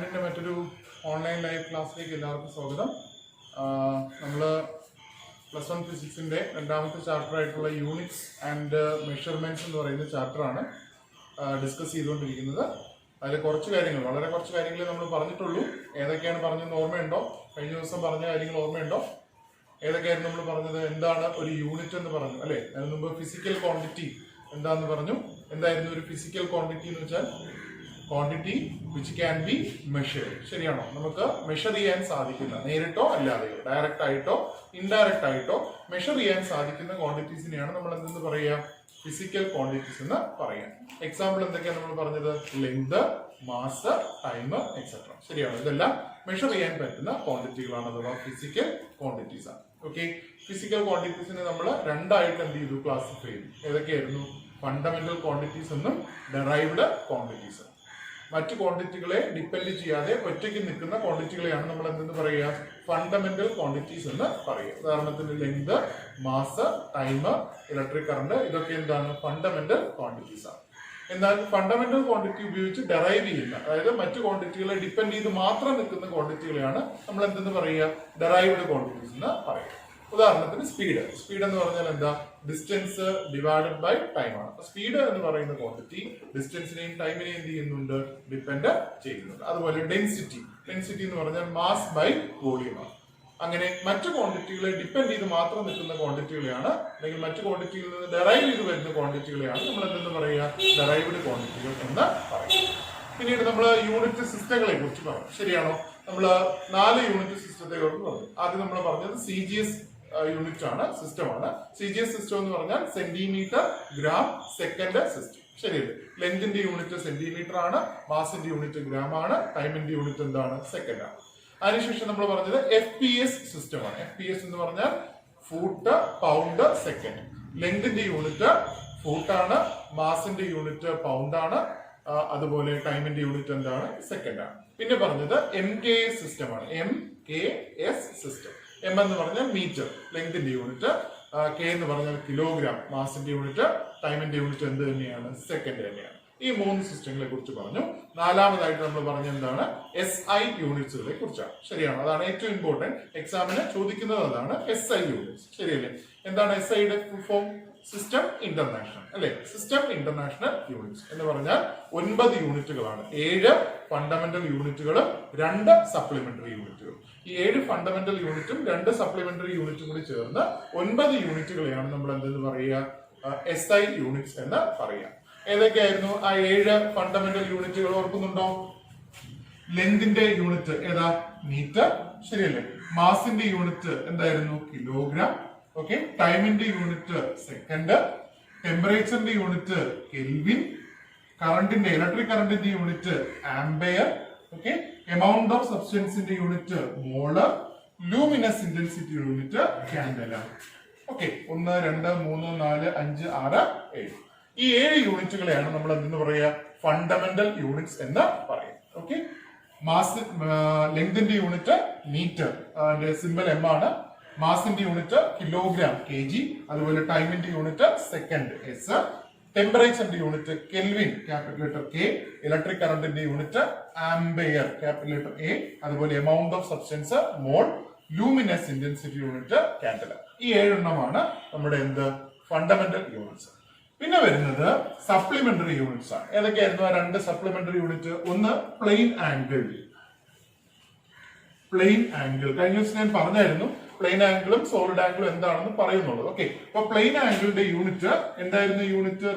യൂണിറ്റിന്റെ മറ്റൊരു online live ക്ലാസ്സിലേക്ക് എല്ലാവർക്കും സ്വാഗതം. നമ്മൾ +1 ഫിസിക്സിന്റെ രണ്ടാമത്തെ ചാപ്റ്റർ ആയിട്ടുള്ള യൂണിറ്റ്സ് ആൻഡ് മെഷർമെന്റ്സ് എന്ന് പറയുന്ന ചാപ്റ്ററാണ് ഡിസ്കസ് ചെയ്തുകൊണ്ടിരിക്കുന്നത്. അതിൽ വളരെ കുറച്ച് കാര്യങ്ങൾ നമ്മൾ പറഞ്ഞിട്ടുള്ളൂ. ഏതൊക്കെയാണ് പറഞ്ഞതെന്ന് ഓർമ്മയുണ്ടോ? കഴിഞ്ഞ ദിവസം പറഞ്ഞ കാര്യങ്ങൾ ഓർമ്മയുണ്ടോ? ഏതൊക്കെയായിരുന്നു നമ്മൾ പറഞ്ഞത്? എന്താണ് ഒരു യൂണിറ്റ് എന്ന് പറഞ്ഞു അല്ലെ? അതിന് മുമ്പ് ഫിസിക്കൽ ക്വാണ്ടിറ്റി എന്താന്ന് പറഞ്ഞു. എന്തായിരുന്നു ഒരു ഫിസിക്കൽ ക്വാണ്ടിറ്റി എന്ന് വെച്ചാൽ? Quantity which can be measured. ശരിയാണോ? നമുക്ക് മെഷർ ചെയ്യാൻ സാധിക്കുന്ന, നേരിട്ടോ അല്ലാതെയോ, ഡയറക്റ്റ് ആയിട്ടോ ഇൻഡയറക്റ്റ് ആയിട്ടോ മെഷർ ചെയ്യാൻ സാധിക്കുന്ന ക്വാണ്ടിറ്റീസിനെയാണ് നമ്മൾ എന്തെന്ന് പറയുക? ഫിസിക്കൽ ക്വാണ്ടിറ്റീസ് എന്ന് പറയാം. എക്സാമ്പിൾ എന്തൊക്കെയാണ് നമ്മൾ പറഞ്ഞത്? Length, mass, time etcetera. ശരിയാണോ? ഇതെല്ലാം മെഷർ ചെയ്യാൻ പറ്റുന്ന ക്വാണ്ടിറ്റികളാണ്, അഥവാ ഫിസിക്കൽ ക്വാണ്ടിറ്റീസ് ആണ്. ഓക്കെ, ഫിസിക്കൽ ക്വാണ്ടിറ്റീസിനെ നമ്മൾ രണ്ടായിട്ട് എന്ത് ചെയ്തു? ക്ലാസിഫൈ ചെയ്തു. ഏതൊക്കെയായിരുന്നു? ഫണ്ടമെന്റൽ ക്വാണ്ടിറ്റീസ് എന്നും ഡെറൈവ്ഡ് ക്വാണ്ടിറ്റീസ്. മറ്റു ക്വാണ്ടിറ്റികളെ ഡിപ്പെൻഡ് ചെയ്യാതെ ഒറ്റയ്ക്ക് നിൽക്കുന്ന ക്വാണ്ടിറ്റികളെയാണ് നമ്മൾ എന്തെന്ന് പറയുക? ഫണ്ടമെന്റൽ ക്വാണ്ടിറ്റീസ് എന്ന് പറയുക. ഉദാഹരണത്തിന് length, mass, time, electric current, ഇതൊക്കെ എന്താണ്? ഫണ്ടമെന്റൽ ക്വാണ്ടിറ്റീസ് ആണ്. എന്നാൽ ഫണ്ടമെന്റൽ ക്വാണ്ടിറ്റി ഉപയോഗിച്ച് ഡെറൈവ് ചെയ്യുന്ന, അതായത് മറ്റു ക്വാണ്ടിറ്റികളെ ഡിപ്പെൻഡ് ചെയ്ത് മാത്രം നിൽക്കുന്ന ക്വാണ്ടിറ്റികളെയാണ് നമ്മൾ എന്തെന്ന് പറയുക? ഡെറൈവ്ഡ് ക്വാണ്ടിറ്റീസ് എന്ന് പറയുക. ഉദാഹരണത്തിന് സ്പീഡ് എന്ന് പറഞ്ഞാൽ എന്താ? ഡിസ്റ്റൻസ് ഡിവൈഡഡ് ബൈ ടൈം ആണ്. സ്പീഡ് എന്ന് പറയുന്ന ക്വാണ്ടിറ്റി ഡിസ്റ്റൻസിനെയും ടൈമിനെയും എന്ത് ചെയ്യുന്നുണ്ട്? ഡിപ്പെൻഡ് ചെയ്യുന്നുണ്ട്. അതുപോലെ ഡെൻസിറ്റി എന്ന് പറഞ്ഞാൽ മാസ് ബൈ വോളിയം ആണ്. അങ്ങനെ മറ്റു ക്വാണ്ടിറ്റികളെ ഡിപ്പെൻഡ് ചെയ്ത് മാത്രം നിൽക്കുന്ന ക്വാണ്ടിറ്റികളെയാണ്, അല്ലെങ്കിൽ മറ്റു ക്വാണ്ടിറ്റിയിൽ നിന്ന് ഡെറൈവ് ചെയ്ത് വരുന്ന ക്വാണ്ടിറ്റികളെയാണ് നമ്മൾ എന്തെന്ന് പറയുക? ഡെറൈവ്ഡ് ക്വാണ്ടിറ്റികൾ എന്ന് പറയുക. പിന്നീട് നമ്മൾ യൂണിറ്റ് സിസ്റ്റങ്ങളെ കുറിച്ച് പറഞ്ഞു. ശരിയാണോ? നമ്മൾ 4 യൂണിറ്റ് സിസ്റ്റത്തെ കുറിച്ച് പറഞ്ഞു. ആദ്യം നമ്മൾ പറഞ്ഞത് CGS യൂണിറ്റ് ആണ്, സിസ്റ്റമാണ്. CGS സിസ്റ്റം എന്ന് പറഞ്ഞാൽ സെന്റിമീറ്റർ, ഗ്രാം, സെക്കൻഡ് സിസ്റ്റം. ശരിയല്ലേ? ലെങ്തിന്റെ യൂണിറ്റ് സെന്റിമീറ്റർ ആണ്, മാസിന്റെ യൂണിറ്റ് ഗ്രാം ആണ്, ടൈമിന്റെ യൂണിറ്റ് എന്താണ്? സെക്കൻഡ് ആണ്. അതിനുശേഷം നമ്മൾ പറഞ്ഞത് FPS സിസ്റ്റമാണ്. FPS എന്ന് പറഞ്ഞാൽ ഫൂട്ട്, പൗണ്ട്, സെക്കൻഡ്. ലെങ്തിന്റെ യൂണിറ്റ് ഫൂട്ടാണ്, മാസിന്റെ യൂണിറ്റ് പൗണ്ട് ആണ്, അതുപോലെ ടൈമിന്റെ യൂണിറ്റ് എന്താണ്? സെക്കൻഡ് ആണ്. പിന്നെ പറഞ്ഞത് MKS സിസ്റ്റമാണ്. MKS system. M എന്ന് പറഞ്ഞാൽ മീറ്റർ, ലെങ്തിന്റെ യൂണിറ്റ്. K എന്ന് പറഞ്ഞാൽ കിലോഗ്രാം, മാസിന്റെ യൂണിറ്റ്. ടൈമിന്റെ യൂണിറ്റ് എന്ത് തന്നെയാണ്? സെക്കൻഡ് തന്നെയാണ്. ഈ 3 സിസ്റ്റങ്ങളെ കുറിച്ച് പറഞ്ഞു. നാലാമതായിട്ട് നമ്മൾ പറഞ്ഞ എന്താണ്? SI യൂണിറ്റ്സുകളെ കുറിച്ചാണ്. ശരിയാണ്? അതാണ് ഏറ്റവും ഇമ്പോർട്ടന്റ്. എക്സാമിന് ചോദിക്കുന്നത് അതാണ്, SI യൂണിറ്റ്സ്. ശരിയല്ലേ? എന്താണ് SIയുടെ ഫുൾ ഫോം? സിസ്റ്റം ഇന്റർനാഷണൽ അല്ലെ? സിസ്റ്റം ഇന്റർനാഷണൽ യൂണിറ്റ്സ് എന്ന് പറഞ്ഞാൽ 9 യൂണിറ്റുകളാണ്. 7 ഫണ്ടമെന്റൽ യൂണിറ്റുകളും 2 സപ്ലിമെന്ററി യൂണിറ്റുകളും. ഈ 7 ഫണ്ടമെന്റൽ യൂണിറ്റും 2 സപ്ലിമെന്ററി യൂണിറ്റും കൂടി ചേർന്ന് 9 യൂണിറ്റുകളെയാണ് നമ്മൾ എന്തെന്ന് പറയുക? SI യൂണിറ്റ്സ് എന്ന് പറയുക. ഏതൊക്കെയായിരുന്നു ആ 7 ഫണ്ടമെന്റൽ യൂണിറ്റുകൾ? ഓർക്കുന്നുണ്ടോ? ലെങ്തിന്റെ യൂണിറ്റ് ഏതാ? മീറ്റർ. ശരിയല്ലേ? മാസിന്റെ യൂണിറ്റ് എന്തായിരുന്നു? കിലോഗ്രാം. ഓക്കെ. ടൈമിന്റെ യൂണിറ്റ് സെക്കൻഡ്. ടെമ്പറേച്ചറിന്റെ യൂണിറ്റ് കെൽവിൻ. കറണ്ടിന്റെ, ഇലക്ട്രിക് കറണ്ടിന്റെ unit ampere. Okay. Amount of സബ്സ്റ്റൻസിന്റെ unit mole. Luminous intensity unit candela. Okay. 1 2 3 4 5 6 7. ഈ 7 യൂണിറ്റുകളെയാണ് നമ്മൾ എന്തെന്ന് പറയുക? ഫണ്ടമെന്റൽ യൂണിറ്റ്സ് എന്ന് പറയും. ഓക്കെ. മാസ്, ലെങ്തിന്റെ യൂണിറ്റ് മീറ്റർ, അതിന്റെ സിമ്പൽ M ആണ്. മാസിന്റെ യൂണിറ്റ് കിലോഗ്രാം, kg. അതുപോലെ ടൈമിന്റെ യൂണിറ്റ് സെക്കൻഡ്, S. ടെമ്പറേച്ചറിന്റെ unit kelvin, capital letter K. Electric കറണ്ടിന്റെ unit ampere, capital letter A. അതുപോലെ amount of substance mole. Luminous intensity unit candela. ഈ 7 എണ്ണമാണ് നമ്മുടെ എന്ത്? Fundamental units. പിന്നെ വരുന്നത് സപ്ലിമെന്ററി യൂണിറ്റ്സ് ആണ്. ഏതൊക്കെയായിരുന്നു ആ 2 സപ്ലിമെന്ററി യൂണിറ്റ്? ഒന്ന് പ്ലെയിൻ ആംഗിൾ. കഴിഞ്ഞ ദിവസം ഞാൻ പറഞ്ഞായിരുന്നു പ്ലെയിൻ ആംഗിളും സോളിഡ് ആംഗിളും എന്താണെന്ന് പറയുന്നുള്ളത്. ഓക്കെ. അപ്പൊ പ്ലെയിൻ ആംഗിളിന്റെ യൂണിറ്റ് എന്തായിരുന്നു? യൂണിറ്റ്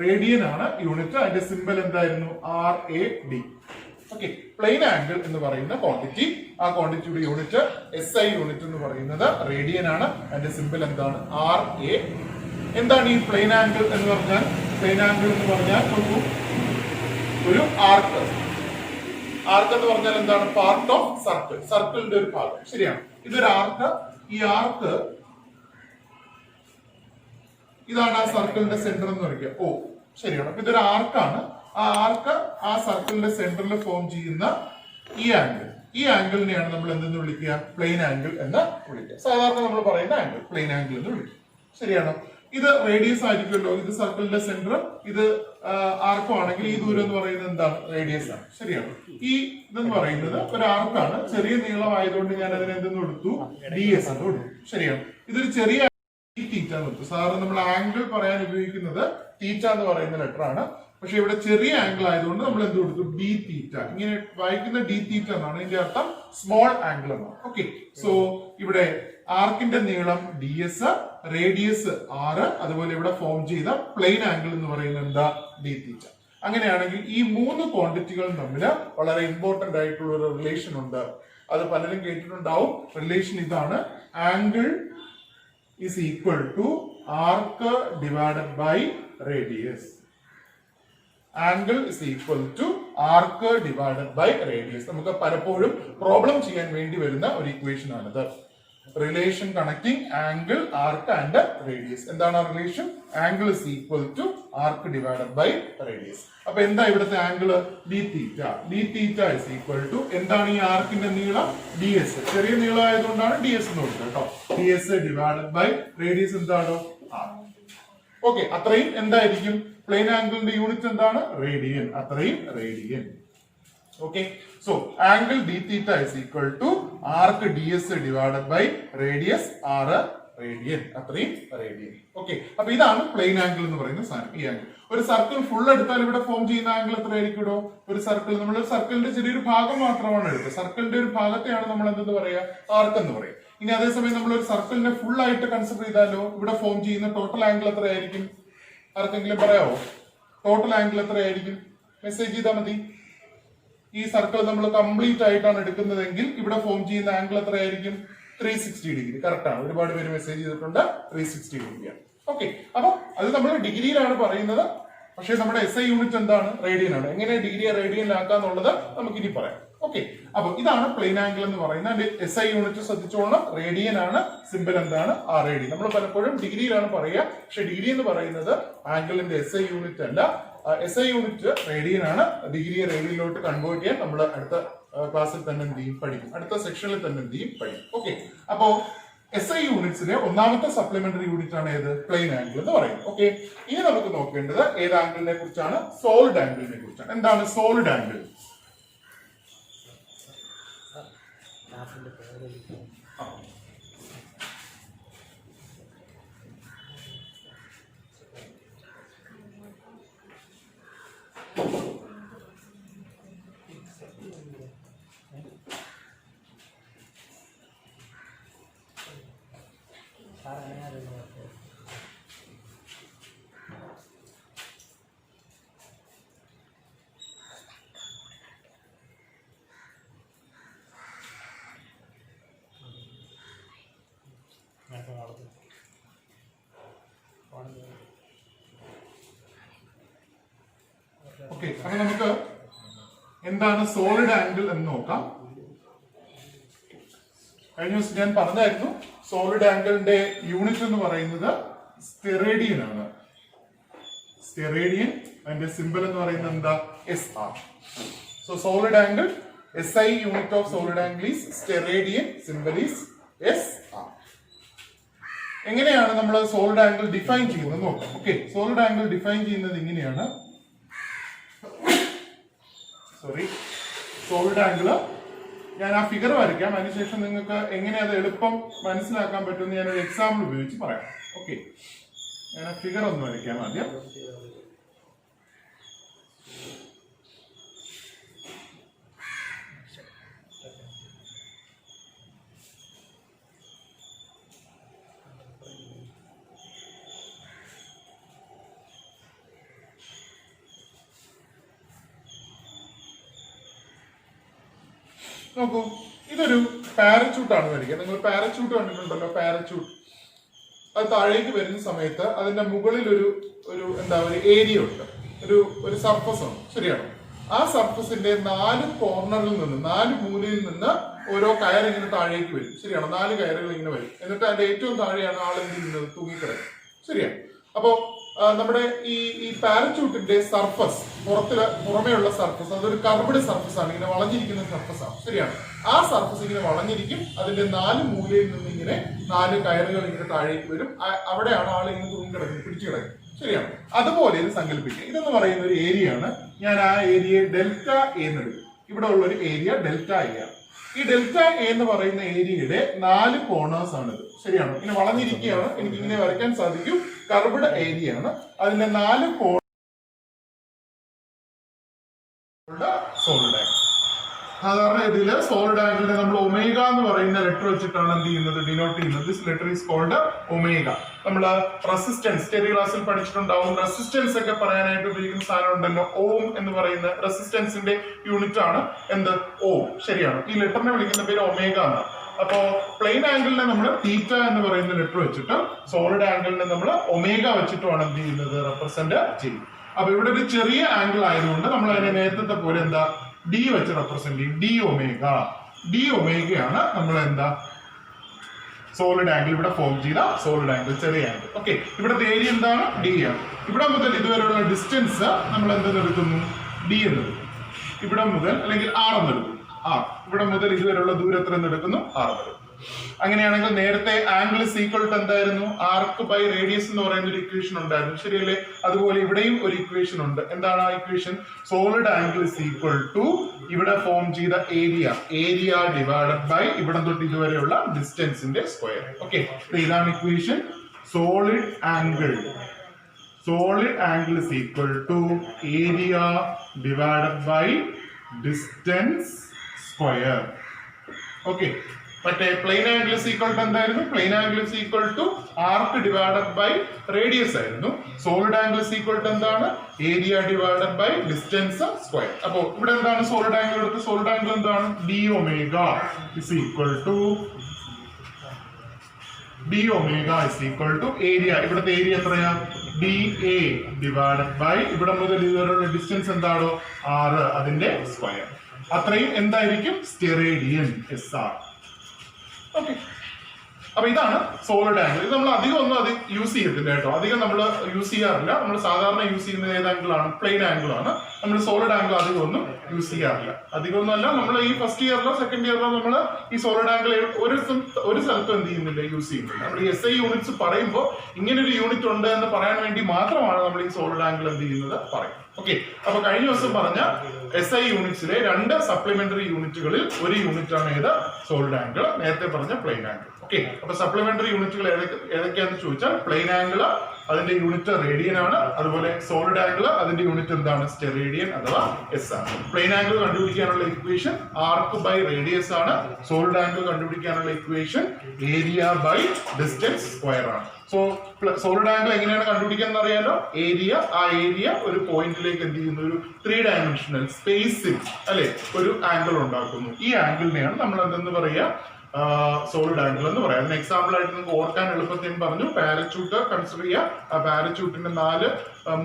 റേഡിയൻ ആണ് യൂണിറ്റ്. അതിന്റെ സിമ്പൽ എന്തായിരുന്നു? RAD. ഓക്കെ. പ്ലെയിൻ ആംഗിൾ എന്ന് പറയുന്ന ക്വാണ്ടിറ്റി, ആ ക്വാണ്ടിറ്റിയുടെ യൂണിറ്റ് SI യൂണിറ്റ് എന്ന് പറയുന്നത് റേഡിയൻ ആണ്. അതിന്റെ സിമ്പൽ എന്താണ്? RA. എന്താണ് ഈ പ്ലെയിൻ ആംഗിൾ എന്ന് പറഞ്ഞാൽ? പ്ലെയിൻ ആംഗിൾ എന്ന് പറഞ്ഞാൽ ഒരു ആർക്ക്. ആർക്ക് എന്ന് പറഞ്ഞാൽ എന്താണ്? പാർട്ട് ഓഫ് സർക്കിൾ, സർക്കിളിന്റെ ഒരു ഭാഗം. ശരിയാണ്? ഇതൊരു ആർക്ക്. ഈ ആർക്ക് ഇതാണ് ആ സർക്കിളിന്റെ സെന്റർ എന്ന് പറയുക. O. ശരിയാണ്? അപ്പൊ ഇതൊരു ആർക്കാണ്. ആ ആർക്ക് ആ സർക്കിളിന്റെ സെന്ററിൽ ഫോം ചെയ്യുന്ന ഈ ആംഗിൾ, ഈ ആംഗിളിനെയാണ് നമ്മൾ എന്തെന്ന് വിളിക്കുക? പ്ലെയിൻ ആംഗിൾ എന്ന് വിളിക്കുക. സാധാരണ നമ്മൾ പറയുന്ന ആംഗിൾ പ്ലെയിൻ ആംഗിൾ എന്ന് വിളിക്കുക. ശരിയാണോ? ഇത് റേഡിയസ് ആയിരിക്കുമല്ലോ, ഇത് സർക്കിളിന്റെ സെന്റർ, ഇത് ആർക്കും ആണെങ്കിൽ ഈ ദൂരം എന്ന് പറയുന്നത് എന്താണ്? റേഡിയസ് ആണ്. ശരിയാണ്. ഈ ഇതെന്ന് പറയുന്നത് ഒരു ആർക്കാണ്, ചെറിയ നീളം ആയതുകൊണ്ട് ഞാൻ അതിന് എന്തെന്ന് കൊടുത്തു? ds എന്ന് കൊടുത്തു. ശരിയാണ്. ഇതൊരു ചെറിയ തീറ്റ എന്ന് കൊടുത്തു. സാധാരണ നമ്മൾ ആംഗിൾ പറയാൻ ഉപയോഗിക്കുന്നത് തീറ്റ എന്ന് പറയുന്ന ലെറ്റർ ആണ്. പക്ഷെ ഇവിടെ ചെറിയ ആംഗിൾ ആയതുകൊണ്ട് നമ്മൾ എന്ത് കൊടുത്തു? ഡി തീറ്റ. ഇങ്ങനെ വായിക്കുന്ന ഡി തീറ്റ എന്നാണ്, ഇതിന്റെ അർത്ഥം സ്മോൾ ആംഗിൾ എന്നാണ്. ഓക്കെ, സോ ഇവിടെ ആർക്കിന്റെ നീളം ds, റേഡിയസ് r, അതുപോലെ ഇവിടെ ഫോം ചെയ്ത പ്ലെയിൻ ആംഗിൾ എന്ന് പറയുന്നത് എന്താ? ഡി തീറ്റ. അങ്ങനെയാണെങ്കിൽ ഈ മൂന്ന് ക്വാണ്ടിറ്റികളും തമ്മിൽ വളരെ ഇമ്പോർട്ടന്റ് ആയിട്ടുള്ള ഒരു റിലേഷൻ ഉണ്ട്. അത് പലരും കേട്ടിട്ടുണ്ടാവും. റിലേഷൻ ഇതാണ്: angle is equal to arc divided by radius. Angle is equal to arc divided by radius. നമുക്ക് പലപ്പോഴും പ്രോബ്ലം ചെയ്യാൻ വേണ്ടി വരുന്ന ഒരു ഇക്വേഷൻ ആണിത്. Relation connecting angle, arc and radius. എന്താണ് ആ relation? Angle is equal to arc divided by radius. അപ്പൊ എന്താ ഇവിടുത്തെ angle? D theta. D theta is equal to എന്താണ് ഈ ആർക്കിന്റെ നീളം? ds. ചെറിയ നീളം ആയതുകൊണ്ടാണ് ds എന്ന് കൊടുത്തത് കേട്ടോ. ds divided by റേഡിയസ് എന്താണ്? r. ഓക്കെ, അത്രയും എന്തായിരിക്കും? പ്ലെയിൻ ആംഗിളിന്റെ യൂണിറ്റ് എന്താണ്? റേഡിയൻ. അത്രയും radian. Okay, so angle d theta is equal to arc ds divided by radius r, radian. അത്രയും റേഡിയൻ. ഓക്കെ, അപ്പൊ ഇതാണ് പ്ലെയിൻ ആംഗിൾ എന്ന് പറയുന്ന സാധനം. ഈ ആംഗിൾ ഒരു സർക്കിൾ ഫുൾ എടുത്താൽ ഇവിടെ ഫോം ചെയ്യുന്ന ആംഗിൾ എത്രയായിരിക്കും? ഇവിടെ ഒരു സർക്കിൾ, നമ്മൾ സർക്കിളിന്റെ ചെറിയൊരു ഭാഗം മാത്രമാണ് എടുത്തത്. സർക്കിളിന്റെ ഒരു ഭാഗത്തെയാണ് നമ്മൾ എന്തെന്ന് പറയാ? ആർക്ക് എന്ന് പറയും. ഇനി അതേസമയം നമ്മൾ ഒരു സർക്കിളിനെ ഫുൾ ആയിട്ട് കൺസിഡർ ചെയ്താലോ ഇവിടെ ഫോം ചെയ്യുന്ന ടോട്ടൽ ആംഗിൾ എത്രയായിരിക്കും? ആർക്കെങ്കിലും പറയാമോ? ടോട്ടൽ ആംഗിൾ എത്രയായിരിക്കും? മെസ്സേജ് ചെയ്താൽ മതി. ഈ സർക്കിൾ നമ്മൾ കംപ്ലീറ്റ് ആയിട്ടാണ് എടുക്കുന്നതെങ്കിൽ ഇവിടെ ഫോം ചെയ്യുന്ന ആംഗിൾ എത്രയായിരിക്കും? 360 ഡിഗ്രി. കറക്റ്റ് ആണ്. ഒരുപാട് പേര് മെസ്സേജ് ചെയ്തിട്ടുണ്ട്. 360 ഡിഗ്രിയാണ്. ഓക്കെ, അപ്പൊ അത് നമ്മൾ ഡിഗ്രിയിലാണ് പറയുന്നത്. പക്ഷെ നമ്മുടെ SI യൂണിറ്റ് എന്താണ്? റേഡിയൻ ആണ്. എങ്ങനെ ഡിഗ്രിയെ റേഡിയനിലാക്കാന്നുള്ളത് നമുക്ക് ഇനി പറയാം. ഓക്കെ, അപ്പൊ ഇതാണ് പ്ലെയിൻ ആംഗിൾ എന്ന് പറയുന്നത്. SI യൂണിറ്റ് ശ്രദ്ധിച്ചോളണം, റേഡിയൻ ആണ്. സിമ്പിൾ എന്താണ്? RAD. നമ്മൾ പലപ്പോഴും ഡിഗ്രിയിലാണ് പറയുക, പക്ഷെ ഡിഗ്രി എന്ന് പറയുന്നത് ആംഗിളിന്റെ SI യൂണിറ്റ് അല്ല. SI യൂണിറ്റ് റേഡിയൻ ആണ്. ഡിഗ്രിയെ റേഡിയനിലോട്ട് കൺവേർട്ട് ചെയ്യാൻ നമ്മൾ അടുത്ത ക്ലാസ്സിൽ തന്നെ എന്ത് ചെയ്യും? പഠിക്കും. അടുത്ത സെക്ഷനിൽ തന്നെ എന്ത് ചെയ്യും? പഠിക്കും. ഓക്കെ, അപ്പോ SI യൂണിറ്റ്സിലെ ഒന്നാമത്തെ സപ്ലിമെന്ററി യൂണിറ്റ് ആണ് ഏത്? പ്ലെയിൻ ആംഗിൾ എന്ന് പറയുന്നത്. ഓക്കെ, ഇനി നമുക്ക് നോക്കേണ്ടത് ഏത് ആംഗിളിനെ കുറിച്ചാണ്? സോളിഡ് ആംഗിളിനെ കുറിച്ചാണ്. എന്താണ് സോളിഡ് ആംഗിൾ? ഓക്കെ, അപ്പൊ നമുക്ക് എന്താണ് സോളിഡ് ആംഗിൾ എന്ന് നോക്കാം. കഴിഞ്ഞ ദിവസം ഞാൻ പറഞ്ഞായിരുന്നു സോളിഡ് ആംഗിളിന്റെ യൂണിറ്റ് എന്ന് പറയുന്നത് സ്റ്റെറേഡിയൻ ആണ്. സ്റ്റെറേഡിയൻ, അതിന്റെ സിമ്പിൾ എന്ന് പറയുന്നത് എന്താ? SR. So solid angle, SI unit of solid angle is steradian, simple is SR. എങ്ങനെയാണ് നമ്മൾ സോളിഡ് ആംഗിൾ ഡിഫൈൻ ചെയ്യുന്നത് നോക്കാം. ഓക്കെ, സോളിഡ് ആംഗിൾ ഡിഫൈൻ ചെയ്യുന്നത് ഇങ്ങനെയാണ്. സോളിഡ് ആംഗിൾ ഞാൻ ആ ഫിഗർ വരയ്ക്കാം, അതിനുശേഷം നിങ്ങൾക്ക് എങ്ങനെ അത് എളുപ്പം മനസ്സിലാക്കാൻ പറ്റുമെന്ന് ഞാനൊരു എക്സാമ്പിൾ ഉപയോഗിച്ച് പറയാം. ഓക്കെ, ഞാൻ ആ ഫിഗർ ഒന്ന് വരയ്ക്കാം ആദ്യം. നോക്കൂ, ഇതൊരു പാരച്യൂട്ടാണ് വരിക. നിങ്ങൾ പാരച്യൂട്ട് കണ്ടിട്ടുണ്ടല്ലോ? പാരച്യൂട്ട് അത് താഴേക്ക് വരുന്ന സമയത്ത് അതിന്റെ മുകളിൽ ഒരു എന്താ ഒരു ഏരിയ ഉണ്ട്, ഒരു സർഫസ് ഉണ്ട്. ശരിയാണോ? ആ സർഫസിന്റെ 4 കോർണറിൽ നിന്ന്, 4 മൂലയിൽ നിന്ന് ഓരോ കയർ ഇങ്ങനെ താഴേക്ക് വരും. ശരിയാണോ? 4 കയറുകൾ ഇങ്ങനെ വരും. എന്നിട്ട് അതിന്റെ ഏറ്റവും താഴെയാണ് ആൾ എന്ത് ചെയ്യുന്നത്? തൂങ്ങിക്കിടക്കും. ശരിയാണ്. അപ്പോ നമ്മുടെ ഈ പാരച്യൂട്ടിന്റെ സർഫസ് പുറമേയുള്ള സർഫസ് അതൊരു കർവ്ഡ് സർഫസ് ആണ്, ഇങ്ങനെ വളഞ്ഞിരിക്കുന്ന സർഫസ് ആണ്. ശരിയാണ്. ആ സർഫസ് ഇങ്ങനെ വളഞ്ഞിരിക്കും. അതിന്റെ 4 മൂലയിൽ നിന്ന് ഇങ്ങനെ 4 കയറുകൾ ഇങ്ങനെ താഴേക്ക് വരും. അവിടെയാണ് ആൾ ഇങ്ങനെ തൂങ്ങി കിടക്കുന്നത്, പിടിച്ചു കിടക്കുന്നത്. ശരിയാണ്. അതുപോലെ ഇത് സങ്കല്പിക്കുക. ഇതെന്ന് പറയുന്ന ഒരു ഏരിയ ആണ്. ഞാൻ ആ ഏരിയയെ ഡെൽറ്റ എ എന്ന് എടുക്കും. ഇവിടെ ഉള്ള ഒരു ഏരിയ ഡെൽറ്റ എ ആണ്. ഈ ഡെൽറ്റ എ എന്ന് പറയുന്ന ഏരിയയുടെ 4 കോർണേഴ്സ് ആണിത്. ശരിയാണ്. ഇങ്ങനെ വളഞ്ഞിരിക്കുകയാണ്. എനിക്ക് ഇങ്ങനെ വരയ്ക്കാൻ സാധിക്കും. കർവ്ഡ് ഏരിയ ആണ്. അതിന്റെ 4 കോർണർ സോളിഡ് ആംഗിൾ. സാധാരണ ഇതിൽ സോളിഡ് ആംഗിളിനെ നമ്മൾ ഒമേഗ എന്ന് പറയുന്ന ലെറ്റർ വെച്ചിട്ടാണ് എന്ത് ചെയ്യുന്നത്, ഡിനോട്ട് ചെയ്യുന്നത്. This letter is called omega. നമ്മൾ റെസിസ്റ്റൻസ് ചെറിയ ക്ലാസ്സിൽ പഠിച്ചിട്ടുണ്ടാവും. റെസിസ്റ്റൻസ് ഒക്കെ പറയാനായിട്ട് ഉപയോഗിക്കുന്ന സാധനം ഉണ്ടല്ലോ, ഓം എന്ന് പറയുന്ന റെസിസ്റ്റൻസിന്റെ യൂണിറ്റ് ആണ് എന്ത്, ഓം. ശരിയാണ്. ഈ ലെറ്ററിനെ വിളിക്കുന്ന പേര് ഒമേഗ എന്നാണ്. അപ്പോ പ്ലെയിൻ ആംഗിളിനെ നമ്മൾ തീറ്റ എന്ന് പറയുന്ന ലെറ്റർ വെച്ചിട്ടും സോളിഡ് ആംഗിളിനെ നമ്മൾ ഒമേഗ വെച്ചിട്ടുമാണ് എന്ത് ചെയ്യുന്നത്, റെപ്രസെന്റ് ചെയ്യും. അപ്പൊ ഇവിടെ ഒരു ചെറിയ ആംഗിൾ ആയതുകൊണ്ട് നമ്മൾ അതിനെ നേരത്തെ പോലെ എന്താ ഡി വെച്ച് റെപ്രസെന്റ് ചെയ്യും. ഡി ഒമേഗയാണ് നമ്മൾ എന്താ സോളിഡ് ആംഗിൾ ഇവിടെ ഫോം ചെയ്ത സോളിഡ് ആംഗിൾ, ചെറിയ ആംഗിൾ. ഓക്കെ. ഇവിടുത്തെ ഏരിയ എന്താണ്, ഡി ആണ്. ഇവിടെ മുതൽ ഇതുവരെയുള്ള ഡിസ്റ്റൻസ് നമ്മൾ എന്തെന്ന് എടുക്കുന്നു, ഡി എന്ന് എടുക്കും. ഇവിടെ മുതൽ അല്ലെങ്കിൽ ആർ എന്ന് എടുക്കും. ഇവിടെ മുതൽ ഇതുവരെയുള്ള ദൂരത്തിൽ നിന്ന് എടുക്കുന്നു, ആർ എന്ന് എടുക്കും. അങ്ങനെയാണെങ്കിൽ നേരത്തെ ആംഗിൾ ഈസ് ഈക്വൽ ടു എന്തായിരുന്നു, ആർക്ക് ബൈ റേഡിയസ് എന്ന് പറയുന്ന ഒരു ഇക്വേഷൻ ഉണ്ടായിരുന്നു. ശരിയല്ലേ? അതുപോലെ ഇവിടെയും ഒരു ഇക്വേഷൻ ഉണ്ട്. എന്താണ് ആ equation? Solid angle is equal to ഇവിടെ ഫോം ചെയ്ത ഏരിയ ഡിവൈഡഡ് ബൈ ഇവിടെ തൊട്ട് ഇതുവരെയുള്ള ഡിസ്റ്റൻസിന്റെ സ്ക്വയർ. ഓക്കെ. ഇതാണ് equation. Solid angle is equal to area divided by distance square. Okay. മറ്റേ plane angle is equal to എന്തായിരുന്നു, plane angle is equal to arc divided by radius ആയിരുന്നു. Solid angle is equal to എന്താണ്, area divided by distance square. അപ്പോ ഇവിടെ എന്താണ് solid angle എടുത്ത്, solid angle എന്താണ്, d omega is equal to area. ഇവിടുത്തെ area എത്രയാ, ഡി എ ഡിവൈഡഡ് ബൈ ഇവിടെ മുതൽ ഇതുവരെയുള്ള ഡിസ്റ്റൻസ് എന്താണോ 6, അതിന്റെ സ്ക്വയർ. അത്രയും എന്തായിരിക്കും, സ്റ്റെറേഡിയൻ, SR. ഓക്കെ. അപ്പൊ ഇതാണ് സോളിഡ് ആംഗിൾ. ഇത് നമ്മൾ അധികം ഒന്നും അത് യൂസ് ചെയ്യത്തില്ല കേട്ടോ. അധികം നമ്മൾ യൂസ് ചെയ്യാറില്ല. നമ്മൾ സാധാരണ യൂസ് ചെയ്യുന്നത് ഏത് ആംഗിൾ ആണ്, പ്ലെയിൻ ആംഗിൾ ആണ്. നമ്മൾ സോളിഡ് ആംഗിൾ അധികം ഒന്നും യൂസ് ചെയ്യാറില്ല. അധികം ഒന്നുമല്ല, നമ്മൾ ഈ ഫസ്റ്റ് ഇയറിലോ സെക്കൻഡ് ഇയറിലോ നമ്മൾ ഈ സോളിഡ് ആംഗിൾ ഒരു സ്ഥലത്തും എന്ത് ചെയ്യുന്നില്ല, യൂസ് ചെയ്യുന്നില്ല. നമ്മൾ ഈ SI യൂണിറ്റ്സ് പറയുമ്പോൾ ഇങ്ങനെ ഒരു യൂണിറ്റ് ഉണ്ട് എന്ന് പറയാൻ വേണ്ടി മാത്രമാണ് നമ്മൾ ഈ സോളിഡ് ആംഗിൾ എന്ത് ചെയ്യുന്നത്, പറയും. ഓക്കെ. അപ്പൊ കഴിഞ്ഞ ദിവസം പറഞ്ഞ SI യൂണിറ്റ്സിലെ 2 സപ്ലിമെന്ററി യൂണിറ്റുകളിൽ ഒരു യൂണിറ്റ് ആണ് ഏത്, സോളിഡ് ആംഗിൾ. നേരത്തെ പറഞ്ഞ പ്ലെയിൻ ആംഗിൾ. ഓക്കെ. അപ്പൊ സപ്ലിമെന്ററി യൂണിറ്റുകൾ ഏതൊക്കെയാണെന്ന് ചോദിച്ചാൽ പ്ലെയിൻ ആംഗിൾ അതിന്റെ യൂണിറ്റ് റേഡിയൻ ആണ്. അതുപോലെ സോളിഡ് ആംഗിൾ അതിന്റെ യൂണിറ്റ് എന്താണ്, സ്റ്റെറേഡിയൻ അഥവാ SR. പ്ലെയിൻ ആംഗിൾ കണ്ടുപിടിക്കാനുള്ള ഇക്വേഷൻ ആർക്ക് ബൈ റേഡിയസ് ആണ്. സോളിഡ് ആംഗിൾ കണ്ടുപിടിക്കാനുള്ള equation area by distance square ആണ്. സോളിഡ് ആംഗിൾ എങ്ങനെയാണ് കണ്ടുപിടിക്കാൻ അറിയാലോ, ആ ഏരിയ ഒരു പോയിന്റിലേക്ക് എന്ത് ചെയ്യുന്നു, ഒരു 3 ഡയമെൻഷണൽ സ്പേസിൽ അല്ലെ ഒരു ആംഗിൾ ഉണ്ടാക്കുന്നു. ഈ ആംഗിളിനെയാണ് നമ്മൾ എന്തെന്ന് പറയുക, സോളിഡ് ആംഗിൾ എന്ന് പറയാം. അതിന് എക്സാമ്പിൾ ആയിട്ട് നിങ്ങൾക്ക് ഓർക്കാൻ എളുപ്പത്തിൽ പറഞ്ഞു, പാരച്യൂട്ട് കൺസിഡർ ചെയ്യുക. ആ പാരച്യൂട്ടിന്റെ 4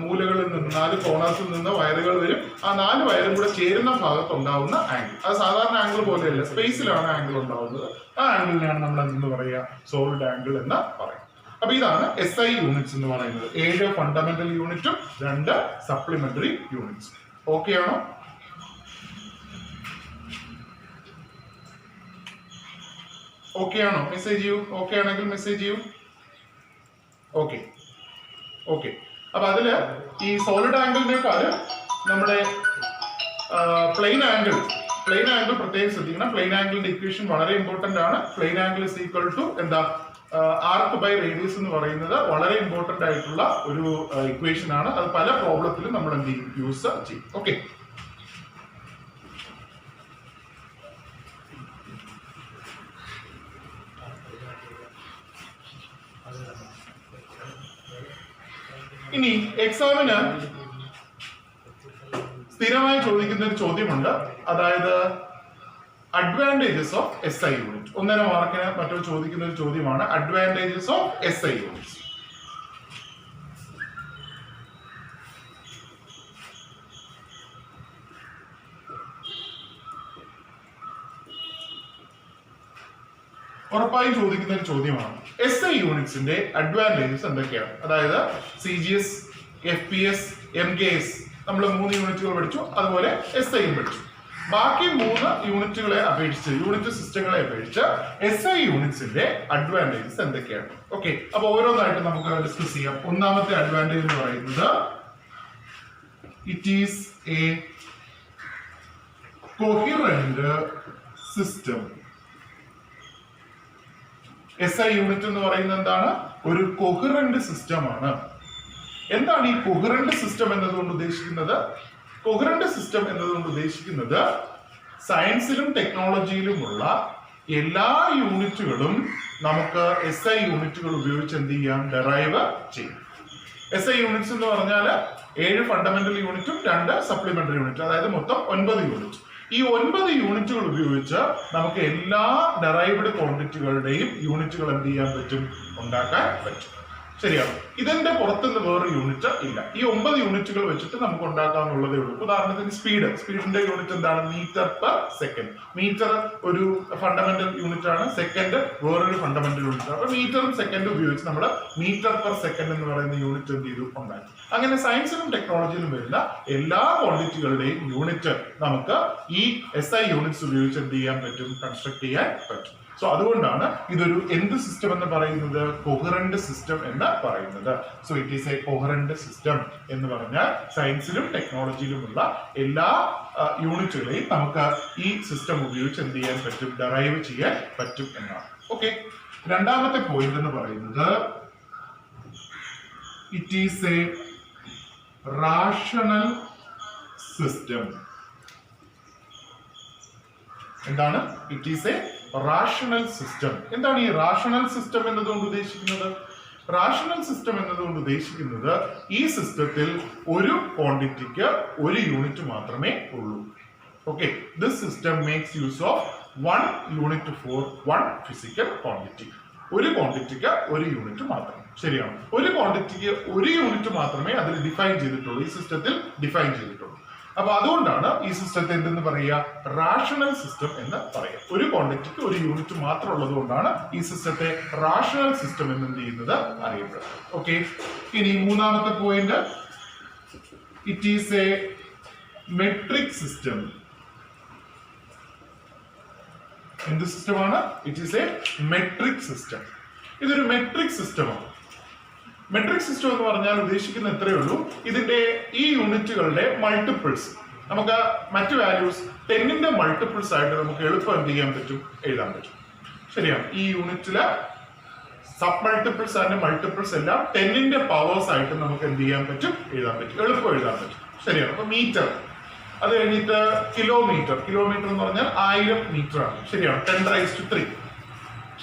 മൂലകളിൽ നിന്ന് 4 കോർണേഴ്സിൽ നിന്ന് വയറുകൾ വരും. ആ 4 വയറും കൂടെ ചേരുന്ന ഭാഗത്ത് ഉണ്ടാവുന്ന ആംഗിൾ, അത് സാധാരണ ആംഗിൾ പോലെയല്ല, സ്പേസിലാണ് ആംഗിൾ ഉണ്ടാവുന്നത്. ആ ആംഗിളിനെയാണ് നമ്മൾ എന്തെന്ന് പറയുക, സോളിഡ് ആംഗിൾ എന്ന് പറയും. അപ്പൊ ഇതാണ് SI യൂണിറ്റ്സ് എന്ന് പറയുന്നത്. 7 ഫണ്ടമെന്റൽ യൂണിറ്റും 2 സപ്ലിമെന്ററി യൂണിറ്റ്സും. ഓക്കെ ആണോ? ഓക്കെ ആണോ? മെസ്സേജ് ചെയ്യൂ. ഓക്കെ ആണെങ്കിൽ മെസ്സേജ് ചെയ്യൂ. ഓക്കെ. അപ്പൊ അതില് ഈ സോളിഡ് ആംഗിളിനേക്കാൾ നമ്മുടെ പ്ലെയിൻ ആംഗിൾ പ്രത്യേകം ശ്രദ്ധിക്കണം. പ്ലെയിൻ ആംഗിളിന്റെ ഇക്വേഷൻ വളരെ ഇമ്പോർട്ടന്റ് ആണ്. Plane angle is equal to എന്താ, ആർക്ക് ബൈ റേഡിയസ് എന്ന് പറയുന്നത് വളരെ ഇമ്പോർട്ടന്റ് ആയിട്ടുള്ള ഒരു ഇക്വേഷൻ ആണ്. അത് പല പ്രോബ്ലത്തിലും നമ്മൾ എന്ത് ചെയ്യും, യൂസ് ചെയ്യും. ഓക്കെ. ഇനി എക്സാമിന് സ്ഥിരമായി ചോദിക്കുന്ന ഒരു ചോദ്യമുണ്ട്. അതായത് അഡ്വാൻറ്റേജസ് ഓഫ് SI യൂണിറ്റ്. 1.5 മാർക്കിന് മറ്റോ ചോദിക്കുന്ന ഒരു ചോദ്യമാണ് അഡ്വാൻറ്റേജസ് ഓഫ് SI യൂണിറ്റ്സ്. ഉറപ്പായും ചോദിക്കുന്ന ഒരു ചോദ്യമാണ്. SI യൂണിറ്റ്സിന്റെ അഡ്വാൻറ്റേജസ് എന്തൊക്കെയാണ്? അതായത് CGS, FPS, MKS നമ്മൾ 3 യൂണിറ്റുകൾ പഠിച്ചു, അതുപോലെ SI പഠിച്ചു. ബാക്കി 3 യൂണിറ്റുകളെ അപേക്ഷിച്ച്, യൂണിറ്റ് സിസ്റ്റങ്ങളെ അപേക്ഷിച്ച് SI യൂണിറ്റ്സിന്റെ അഡ്വാൻറ്റേജസ് എന്തൊക്കെയാണ്? ഓക്കെ, അപ്പൊ ഓരോന്നായിട്ട് നമുക്ക് ഡിസ്കസ് ചെയ്യാം. ഒന്നാമത്തെ അഡ്വാൻറ്റേജ് എന്ന് പറയുന്നത് it is A coherent system. SI unit എന്ന് പറയുന്നത് എന്താണ്? ഒരു കൊഹിറന്റ് സിസ്റ്റം ആണ്. എന്താണ് ഈ കൊഹിറന്റ് സിസ്റ്റം എന്നതുകൊണ്ട് ഉദ്ദേശിക്കുന്നത്? കൊഹിറന്റ് സിസ്റ്റം എന്നതുകൊണ്ട് ഉദ്ദേശിക്കുന്നത് സയൻസിലും ടെക്നോളജിയിലുമുള്ള എല്ലാ യൂണിറ്റുകളും നമുക്ക് SI യൂണിറ്റുകൾ ഉപയോഗിച്ച് എന്ത് ചെയ്യാം? ഡെറൈവ് ചെയ്യും. SI യൂണിറ്റ്സ് എന്ന് പറഞ്ഞാൽ 7 ഫണ്ടമെന്റൽ യൂണിറ്റും 2 സപ്ലിമെന്ററി യൂണിറ്റും, അതായത് മൊത്തം 9 യൂണിറ്റ്. ഈ 9 യൂണിറ്റുകൾ ഉപയോഗിച്ച് നമുക്ക് എല്ലാ ഡെറൈവ്ഡ് ക്വാണ്ടിറ്റികളുടെയും യൂണിറ്റുകൾ എന്ത് ചെയ്യാൻ പറ്റും? ഉണ്ടാക്കാൻ പറ്റും. ശരിയാണ്. ഇതിന്റെ പുറത്തുനിന്ന് വേറെ യൂണിറ്റ് ഇല്ല. ഈ 9 യൂണിറ്റുകൾ വെച്ചിട്ട് നമുക്ക് ഉണ്ടാക്കാവുന്നതേ ഉള്ളൂ. ഉദാഹരണത്തിന് സ്പീഡിന്റെ യൂണിറ്റ് എന്താണ്? Metre per second. മീറ്റർ ഒരു ഫണ്ടമെന്റൽ യൂണിറ്റ് ആണ്, സെക്കൻഡ് വേറൊരു ഫണ്ടമെന്റൽ യൂണിറ്റ് ആണ്. അപ്പൊ മീറ്ററും സെക്കൻഡും ഉപയോഗിച്ച് നമ്മൾ മീറ്റർ പെർ സെക്കൻഡ് എന്ന് പറയുന്ന യൂണിറ്റ് എന്ത് ചെയ്തു? ഉണ്ടാക്കി. അങ്ങനെ സയൻസിലും ടെക്നോളജിയിലും വരുന്ന എല്ലാ ക്വാണ്ടിറ്റികളുടെയും യൂണിറ്റ് നമുക്ക് ഈ SI യൂണിറ്റ്സ് ഉപയോഗിച്ച് എന്ത് ചെയ്യാൻ പറ്റും? കൺസ്ട്രക്ട് ചെയ്യാൻ പറ്റും. സോ അതുകൊണ്ടാണ് ഇതൊരു എന്ത് സിസ്റ്റം എന്ന് പറയുന്നത്? കൊഹിറന്റ് സിസ്റ്റം എന്ന് പറയുന്നത്. So it is A coherent system എന്ന് പറഞ്ഞാൽ സയൻസിലും ടെക്നോളജിയിലുമുള്ള എല്ലാ യൂണിറ്റുകളെയും നമുക്ക് ഈ സിസ്റ്റം ഉപയോഗിച്ച് എന്ത് ചെയ്യാൻ പറ്റും? ഡെറൈവ് ചെയ്യാൻ പറ്റും എന്നാണ്. ഓക്കെ, രണ്ടാമത്തെ പോയിന്റ് എന്ന് പറയുന്നത് it is a rational system. എന്താണ്? It is a rational system. എന്താണ് ഈ റാഷണൽ സിസ്റ്റം എന്നതുകൊണ്ട് ഉദ്ദേശിക്കുന്നത്? റാഷണൽ സിസ്റ്റം എന്നതുകൊണ്ട് ഉദ്ദേശിക്കുന്നത് ഈ സിസ്റ്റത്തിൽ ഒരു ക്വാണ്ടിറ്റിക്ക് ഒരു യൂണിറ്റ് മാത്രമേ ഉള്ളൂ. Okay, this system makes use of 1 unit for 1 physical quantity. ഒരു ക്വാണ്ടിറ്റിക്ക് ഒരു യൂണിറ്റ് മാത്രം. ശരിയാണ്. ഒരു ക്വാണ്ടിറ്റിക്ക് ഒരു യൂണിറ്റ് മാത്രമേ അതിൽ ഡിഫൈൻ ചെയ്തിട്ടുള്ളൂ, ഈ സിസ്റ്റത്തിൽ ഡിഫൈൻ ചെയ്തിട്ടുള്ളൂ. അപ്പൊ അതുകൊണ്ടാണ് ഈ സിസ്റ്റത്തെ എന്തെന്ന് പറയുക? റാഷണൽ സിസ്റ്റം എന്ന് പറയുക. ഒരു ക്വാണ്ടിറ്റിക്ക് ഒരു യൂണിറ്റ് മാത്രം ഉള്ളത് കൊണ്ടാണ് ഈ സിസ്റ്റത്തെ റാഷണൽ സിസ്റ്റം എന്ന് എന്ത് ചെയ്യുന്നത്? അറിയപ്പെടുന്നത്. ഓക്കെ, ഇനി മൂന്നാമത്തെ point, it is A metric system. എന്ത് സിസ്റ്റമാണ്? It is A metric system. ഇതൊരു മെട്രിക് സിസ്റ്റമാണ്. മെട്രിക് സിസ്റ്റം എന്ന് പറഞ്ഞാൽ ഉദ്ദേശിക്കുന്ന ഇത്രയേ ഉള്ളൂ, ഇതിന്റെ ഈ യൂണിറ്റുകളുടെ മൾട്ടിപ്പിൾസ് നമുക്ക് മറ്റു വാല്യൂസ് 10ന്റെ മൾട്ടിപ്പിൾസ് ആയിട്ട് നമുക്ക് എളുപ്പം എന്ത് ചെയ്യാൻ പറ്റും? എഴുതാൻ പറ്റും. ശരിയാണ്. ഈ യൂണിറ്റിലെ സബ് മൾട്ടിപ്പിൾസ് ആൻഡ് മൾട്ടിപ്പിൾസ് എല്ലാം 10ന്റെ പവേഴ്സ് ആയിട്ട് നമുക്ക് എന്ത് ചെയ്യാൻ പറ്റും? എഴുതാൻ പറ്റും, എളുപ്പം എഴുതാൻ പറ്റും. ശരിയാണ്. അപ്പൊ മീറ്റർ, അത് കഴിഞ്ഞിട്ട് കിലോമീറ്റർ. കിലോമീറ്റർ എന്ന് പറഞ്ഞാൽ 1000 മീറ്റർ ആണ്. ശരിയാണ്. 10⁻3.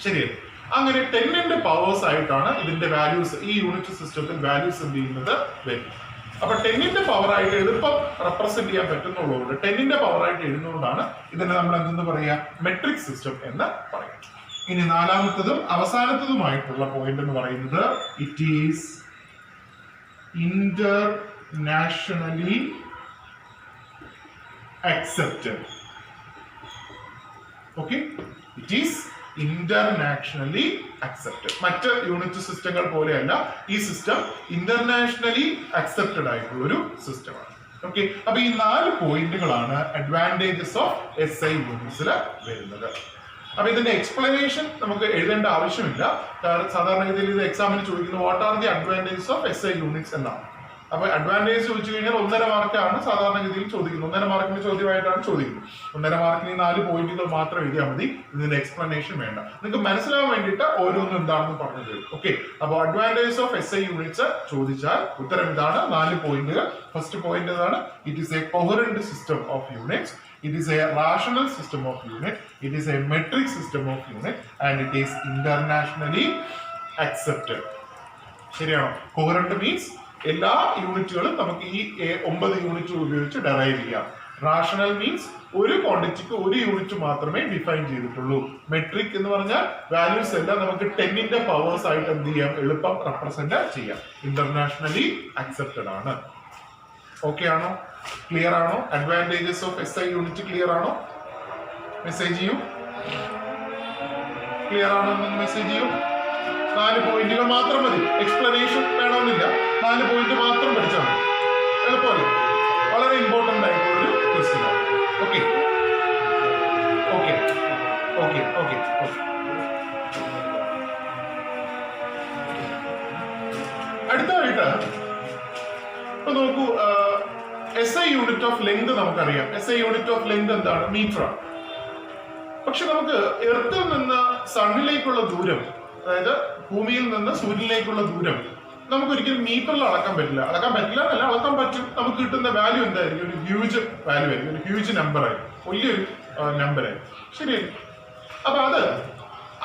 ശരിയാണ്. അങ്ങനെ 10ന്റെ പവേഴ്സ് ആയിട്ടാണ് ഇതിന്റെ വാല്യൂസ്, ഈ യൂണിറ്റ് സിസ്റ്റത്തിൽ വാല്യൂസ് എന്ത് ചെയ്യുന്നത്? വരും. അപ്പൊ 10ന്റെ പവർ ആയിട്ട് എളുപ്പം റെപ്രസെന്റ് ചെയ്യാൻ പറ്റുന്നുള്ളതുകൊണ്ട് 10ന്റെ പവർ ആയിട്ട് എഴുതുന്നതുകൊണ്ടാണ് ഇതിനെ നമ്മൾ എന്തെന്ന് പറയാ? മെട്രിക് സിസ്റ്റം എന്ന് പറയാം. ഇനി നാലാമത്തതും അവസാനത്തതുമായിട്ടുള്ള പോയിന്റ് എന്ന് പറയുന്നത് it is internationally accepted. Okay, it is internationally accepted. മറ്റ് യൂണിറ്റ് സിസ്റ്റങ്ങൾ പോലെയല്ല, ഈ സിസ്റ്റം ഇന്റർനാഷണലി അക്സെപ്റ്റഡ് ആയിട്ടുള്ള ഒരു സിസ്റ്റമാണ്. ഓക്കെ, അപ്പൊ ഈ 4 പോയിന്റുകളാണ് അഡ്വാൻറ്റേജസ് ഓഫ് SI യൂണിറ്റ്സിൽ വരുന്നത്. അപ്പൊ ഇതിന്റെ എക്സ്പ്ലനേഷൻ നമുക്ക് എഴുതേണ്ട ആവശ്യമില്ല. സാധാരണഗതിയിൽ ഇത് എക്സാമിന് ചോദിക്കുന്നത് what are the advantages of SI units എന്നാണ്. അപ്പൊ അഡ്വാൻറ്റേജ് ചോദിച്ചു കഴിഞ്ഞാൽ 1.5 മാർക്കാണ് സാധാരണഗതിയിൽ ചോദിക്കുന്നത്. 1.5 മാർക്കിന്റെ ചോദ്യമായിട്ടാണ് ചോദിക്കുന്നത്. 1.5 മാർക്കിന് 4 പോയിന്റുകൾ മാത്രം എഴുതിയാൽ മതി, ഇതിന്റെ എക്സ്പ്ലനേഷൻ വേണ്ട. നിങ്ങൾക്ക് മനസ്സിലാവാൻ വേണ്ടിയിട്ട് ഓരോന്നും എന്താണെന്ന് പറഞ്ഞു തരും. ഓക്കെ, അപ്പൊ അഡ്വാൻറ്റേജ് ഓഫ് SI യൂണിറ്റ്സ് ചോദിച്ചാൽ ഉത്തരം ഇതാണ്, 4 പോയിന്റുകൾ. ഫസ്റ്റ് പോയിന്റ് ഇതാണ്, it is A coherent system of units, it is a rational system of unit, it is a metric system of unit, and it is internationally accepted. ശരിയാണോ? Coherent means എല്ലാ യൂണിറ്റുകളും നമുക്ക് ഈ 9 യൂണിറ്റുകൾ ഉപയോഗിച്ച് ഡെറൈവ് ചെയ്യാം. Rational means ഒരു ക്വാണ്ടിറ്റിക്ക് ഒരു യൂണിറ്റ് മാത്രമേ ഡിഫൈൻ ചെയ്തിട്ടുള്ളൂ. മെട്രിക് എന്ന് പറഞ്ഞാൽ വാല്യൂസ് എല്ലാം നമുക്ക് 10ന്റെ പവേഴ്സ് ആയിട്ട് എന്ത് ചെയ്യാം? എളുപ്പം റെപ്രസെന്റ് ചെയ്യാം. ഇന്റർനാഷണലി അക്സെപ്റ്റഡ് ആണ്. ഓക്കെ ആണോ? ക്ലിയർ ആണോ? Advantages of SI unit clear ആണോ? മെസ്സേജ് ചെയ്യൂ. ക്ലിയർ ആണെന്ന് മെസ്സേജ് ചെയ്യും. 4 പോയിന്റുകൾ മാത്രം മതി, എക്സ്പ്ലനേഷൻ വേണമെന്നില്ല. 4 പോയിന്റ് മാത്രം പഠിച്ചാൽ മതി. എളുപ്പമല്ലേ? വളരെ ഇമ്പോർട്ടൻ്റ് ആയിട്ടുള്ളൊരു ക്വസ്റ്റ്യൻ ആണ്. Okay okay okay okay okay. അടുത്തതായിട്ട് ഇപ്പൊ നോക്കൂ, SI യൂണിറ്റ് ഓഫ് ലെങ്ത് നമുക്കറിയാം. SI യൂണിറ്റ് ഓഫ് ലെങ്ത് എന്താണ്? മീറ്റർ ആണ്. പക്ഷെ നമുക്ക് എർത്തിൽ നിന്ന് സണ്ണിലേക്കുള്ള ദൂരം, അതായത് ഭൂമിയിൽ നിന്ന് സൂര്യനിലേക്കുള്ള ദൂരം നമുക്ക് ഒരിക്കലും മീറ്ററിൽ അളക്കാൻ പറ്റില്ല. അളക്കാൻ പറ്റില്ല എന്നല്ല, അളക്കാൻ പറ്റും. നമുക്ക് കിട്ടുന്ന വാല്യൂ എന്തായിരിക്കും? ഒരു ഹ്യൂജ് വാല്യൂ ആയിരിക്കും, ഒരു ഹ്യൂജ് നമ്പർ ആയിരിക്കും, വലിയൊരു നമ്പർ ആയിരിക്കും. ശരിയല്ലേ? അപ്പൊ അത്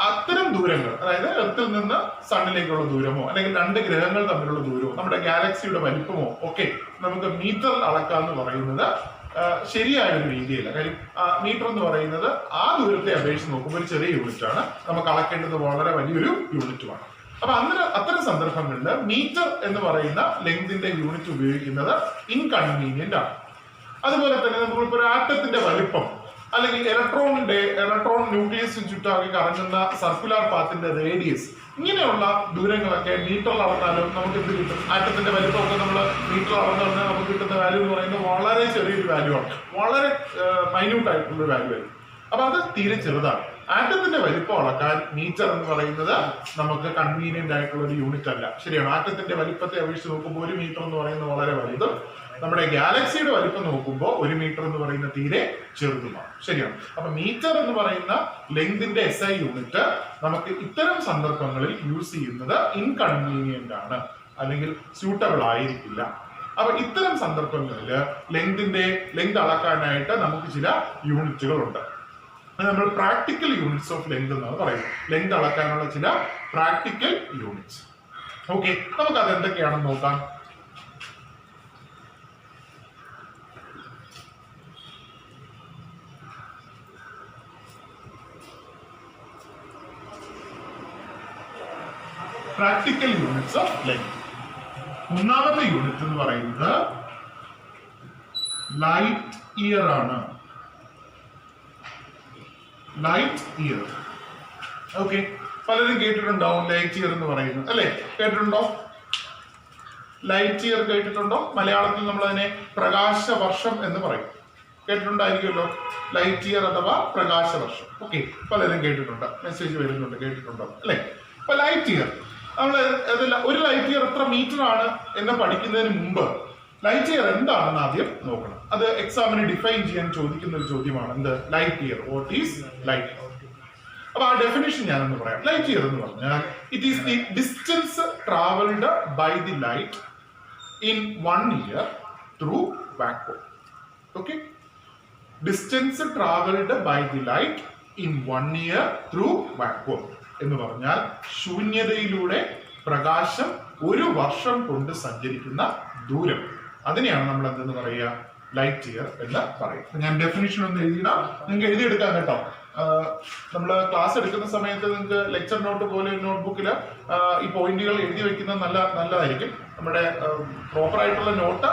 അത്തരം ദൂരങ്ങൾ, അതായത് എർത്തിൽ നിന്ന് സണ്ണിലേക്കുള്ള ദൂരമോ അല്ലെങ്കിൽ 2 ഗ്രഹങ്ങൾ തമ്മിലുള്ള ദൂരമോ നമ്മുടെ ഗാലക്സിയുടെ വലിപ്പമോ ഒക്കെ നമുക്ക് മീറ്ററിൽ അളക്കാന്ന് പറയുന്നത് ശരിയായ ഒരു രീതിയല്ല. കാര്യം മീറ്റർ എന്ന് പറയുന്നത് ആ ദൂരത്തെ അപേക്ഷിച്ച് നോക്കുമ്പോൾ ഒരു ചെറിയ യൂണിറ്റ് ആണ്, നമുക്ക് അളക്കേണ്ടത് വളരെ വലിയൊരു യൂണിറ്റുമാണ്. അപ്പൊ അത്തരം സന്ദർഭങ്ങളിൽ മീറ്റർ എന്ന് പറയുന്ന ലെങ്തിന്റെ യൂണിറ്റ് ഉപയോഗിക്കുന്നത് ഇൻകൺവീനിയന്റ് ആണ്. അതുപോലെ തന്നെ നമ്മളിപ്പോ ഒരു ആറ്റത്തിന്റെ വലിപ്പം അല്ലെങ്കിൽ ഇലക്ട്രോൺ ന്യൂക്ലിയസിന് ചുറ്റാകെ കറങ്ങുന്ന സർക്കുലർ പാത്തിന്റെ റേഡിയസ്, ഇങ്ങനെയുള്ള ദൂരങ്ങളൊക്കെ മീറ്ററിൽ അളന്നാലും നമുക്ക് എന്ത് കിട്ടും? ആറ്റത്തിന്റെ വലിപ്പമൊക്കെ നമ്മൾ മീറ്ററിൽ അളന്നു കഴിഞ്ഞാൽ നമുക്ക് കിട്ടുന്ന വാല്യൂ എന്ന് പറയുന്നത് വളരെ ചെറിയൊരു വാല്യൂ ആണ്, വളരെ മൈന്യൂട്ട് ആയിട്ടുള്ള വാല്യൂ ആയിരിക്കും. അപ്പൊ അത് തീരെ ചെറുതാണ്. ആറ്റത്തിന്റെ വലിപ്പം അളക്കാൻ മീറ്റർ എന്ന് പറയുന്നത് നമുക്ക് കൺവീനിയന്റ് ആയിട്ടുള്ള ഒരു യൂണിറ്റ് അല്ല. ശരിയാണ്, ആറ്റത്തിന്റെ വലിപ്പത്തെ അപേക്ഷിച്ച് നോക്കുമ്പോൾ 1 മീറ്റർ എന്ന് പറയുന്നത് വളരെ വലുതും നമ്മുടെ ഗാലക്സിയുടെ വലിപ്പം നോക്കുമ്പോൾ 1 മീറ്റർ എന്ന് പറയുന്ന തീരെ ചെറുതുമാണ്. ശരിയാണ്. അപ്പൊ മീറ്റർ എന്ന് പറയുന്ന ലെങ്തിന്റെ SI യൂണിറ്റ് നമുക്ക് ഇത്തരം സന്ദർഭങ്ങളിൽ യൂസ് ചെയ്യുന്നത് ഇൻകൺവീനിയന്റ് ആണ്, അല്ലെങ്കിൽ സ്യൂട്ടബിൾ ആയിരിക്കില്ല. അപ്പൊ ഇത്തരം സന്ദർഭങ്ങളിൽ ലെങ്ത് അളക്കാനായിട്ട് നമുക്ക് ചില യൂണിറ്റുകളുണ്ട്. നമ്മൾ പ്രാക്ടിക്കൽ യൂണിറ്റ്സ് ഓഫ് ലെങ്ത് എന്നാണ് പറയുന്നത്. ലെങ്ത് അളക്കാനുള്ള ചില പ്രാക്ടിക്കൽ യൂണിറ്റ്സ്. ഓക്കെ, നമുക്ക് അത് എന്തൊക്കെയാണെന്ന് നോക്കാം. Practical units of length. ഒന്നാമത്തെ യൂണിറ്റ് എന്ന് പറയുന്നത് ലൈറ്റ് ഇയർ ആണ്. Light year. ഓക്കെ, പലരും കേട്ടിട്ടുണ്ടാവും ലൈറ്റ് ഇയർ എന്ന് പറയുന്നത്, അല്ലെ? കേട്ടിട്ടുണ്ടോ? ലൈറ്റ് ഇയർ കേട്ടിട്ടുണ്ടോ? മലയാളത്തിൽ നമ്മൾ അതിനെ പ്രകാശവർഷം എന്ന് പറയും. കേട്ടിട്ടുണ്ടായിരിക്കുമല്ലോ, ലൈറ്റ് ഇയർ അഥവാ പ്രകാശവർഷം. ഓക്കെ, പലരും കേട്ടിട്ടുണ്ട്, മെസ്സേജ് വരുന്നുണ്ട്, കേട്ടിട്ടുണ്ടോ? അല്ലെ? അപ്പൊ ലൈറ്റ് ഇയർ, നമ്മൾ ഒരു ലൈറ്റ് ഇയർ എത്ര മീറ്റർ ആണ് എന്ന് പഠിക്കുന്നതിന് മുമ്പ് ലൈറ്റ് ഇയർ എന്താണെന്ന് ആദ്യം നോക്കണം. അത് എക്സാമിന് ഡിഫൈൻ ചെയ്യാൻ ചോദിക്കുന്ന ഒരു ചോദ്യമാണ്. എന്ത്? Light year. What is light year? അപ്പൊ ആ ഡെഫിനിഷൻ ഞാനൊന്ന് പറയാം. ലൈറ്റ് ഇയർ എന്ന് പറഞ്ഞാൽ it is the distance travelled by the light in 1 year through vacuum. Okay, distance travelled by the light in 1 year through vacuum എന്ന് പറഞ്ഞാൽ ശൂന്യതയിലൂടെ പ്രകാശം 1 വർഷം കൊണ്ട് സഞ്ചരിക്കുന്ന ദൂരം, അതിനെയാണ് നമ്മൾ എന്തെന്ന് പറയുക? ലൈറ്റ് ഇയർ എന്ന് പറയും. ഞാൻ ഡെഫിനിഷൻ ഒന്ന് എഴുതിയിടാം, നിങ്ങൾക്ക് എഴുതിയെടുക്കാം കേട്ടോ. നമ്മൾ ക്ലാസ് എടുക്കുന്ന സമയത്ത് നിങ്ങൾക്ക് ലെക്ചർ നോട്ട് പോലെ ഒരു നോട്ട്ബുക്കിൽ ഈ പോയിന്റുകൾ എഴുതി വെക്കുന്നത് നല്ലതായിരിക്കും. നമ്മുടെ പ്രോപ്പർ ആയിട്ടുള്ള നോട്ട്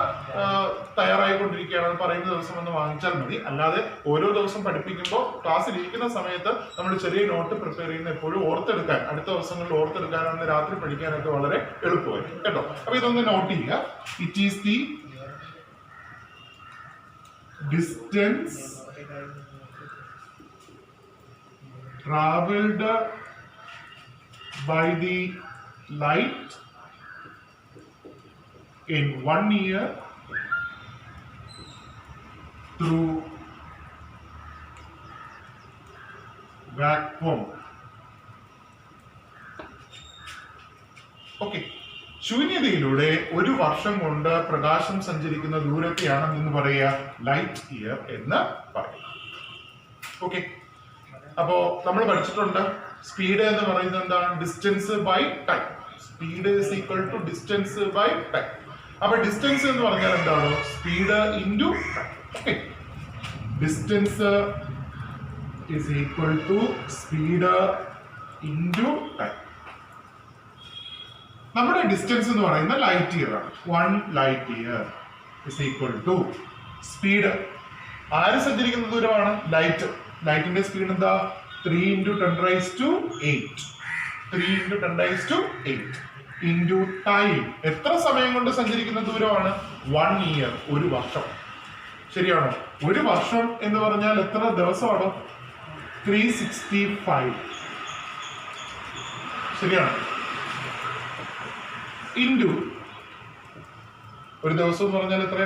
തയ്യാറായിക്കൊണ്ടിരിക്കുകയാണ് പറയുന്ന ദിവസം ഒന്ന് വാങ്ങിച്ചാൽ മതി. അല്ലാതെ ഓരോ ദിവസം പഠിപ്പിക്കുമ്പോൾ ക്ലാസ്സിൽ ഇരിക്കുന്ന സമയത്ത് നമ്മൾ ചെറിയ നോട്ട് പ്രിപ്പയർ ചെയ്യുന്ന എപ്പോഴും ഓർത്തെടുക്കാൻ, അടുത്ത ദിവസങ്ങളിൽ ഓർത്തെടുക്കാനാണ്, രാത്രി പഠിക്കാനൊക്കെ വളരെ എളുപ്പമായിരിക്കും കേട്ടോ. അപ്പൊ ഇതൊന്ന് നോട്ട് ചെയ്യുക. It is the distance traveled by the light in 1 year through vacuum. Okay. ശൂന്യതയിലൂടെ 1 വർഷം കൊണ്ട് പ്രകാശം സഞ്ചരിക്കുന്ന ദൂരത്തെയാണ് എന്ന് പറയുക ലൈറ്റ് ഇയർ എന്ന് പറയും. ഓക്കെ, അപ്പോ നമ്മൾ പഠിച്ചിട്ടുണ്ട് സ്പീഡ് എന്ന് പറയുന്നത് എന്താണ്? Distance by time. Speed is equal to distance by time. അപ്പൊ ഡിസ്റ്റൻസ് എന്ന് പറഞ്ഞാൽ എന്താണ്? Speed into time. Okay, distance is equal to speed into time. നമ്മുടെ ഡിസ്റ്റൻസ് എന്ന് പറയുന്ന ലൈറ്റ് ഇയർ ആണ്. 1 light year is equal to speed. ആര് സഞ്ചരിക്കുന്ന ദൂരമാണ്? ലൈറ്റ്. ലൈറ്റിന്റെ സ്പീഡ് എന്താ? 3 into 10 raised to 8. 3 into 10 raised to 8 into time. എത്ര സമയം കൊണ്ട് സഞ്ചരിക്കുന്ന ദൂരമാണ്? 1 year, ഒരു വർഷം. ശരിയാണോ? ഒരു വർഷം എന്ന് പറഞ്ഞാൽ എത്ര ദിവസമാണ്? 365. ശരിയാണ്. ഇൻറ്റു ഒരു ദിവസം എന്ന് പറഞ്ഞാൽ എത്ര?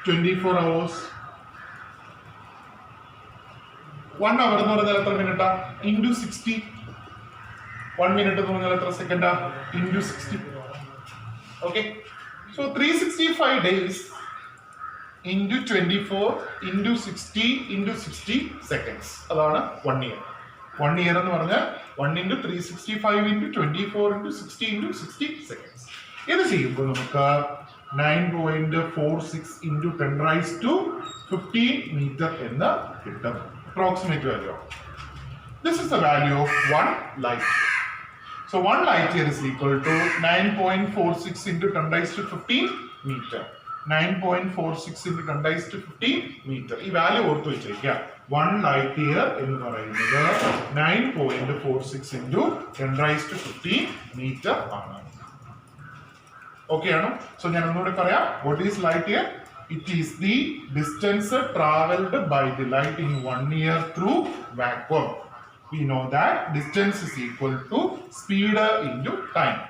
24 hours. 1 hour എന്ന് പറഞ്ഞാൽ എത്ര മിനിറ്റാ? ഇൻറ്റു 60. 1 minute എന്ന് പറഞ്ഞാൽ എത്ര സെക്കൻഡാ? Into 60. Okay, so 365 days into 24 into 60 into 60 seconds. അതാണ് 1 year. 1 year എന്ന് പറഞ്ഞാൽ 1 into 365 into 24 into 60 into 60 seconds. ഇത് ചെയ്യുമ്പോൾ നമുക്ക് 9.46 into 10 raised to 15 meter എന്ന് കിട്ടും. Approximate value. This is the value of 1 light year. So 1 light year is equal to 9.46 into 10 raised to 15 meter. 9.46 into 10 raised to 15 meter. ഈ value ഓർത്തു വെച്ചിരിക്കുക. 1 light year എന്ന് പറയുന്നത് 9.46 into 10 raised to 15 meter ആണ്. Okay ആണോ? So ഞാൻ ഒന്നുകൂടി പറയാം. What is light year? It is the distance traveled by the light in 1 year through vacuum. We know that distance is equal to speed into time.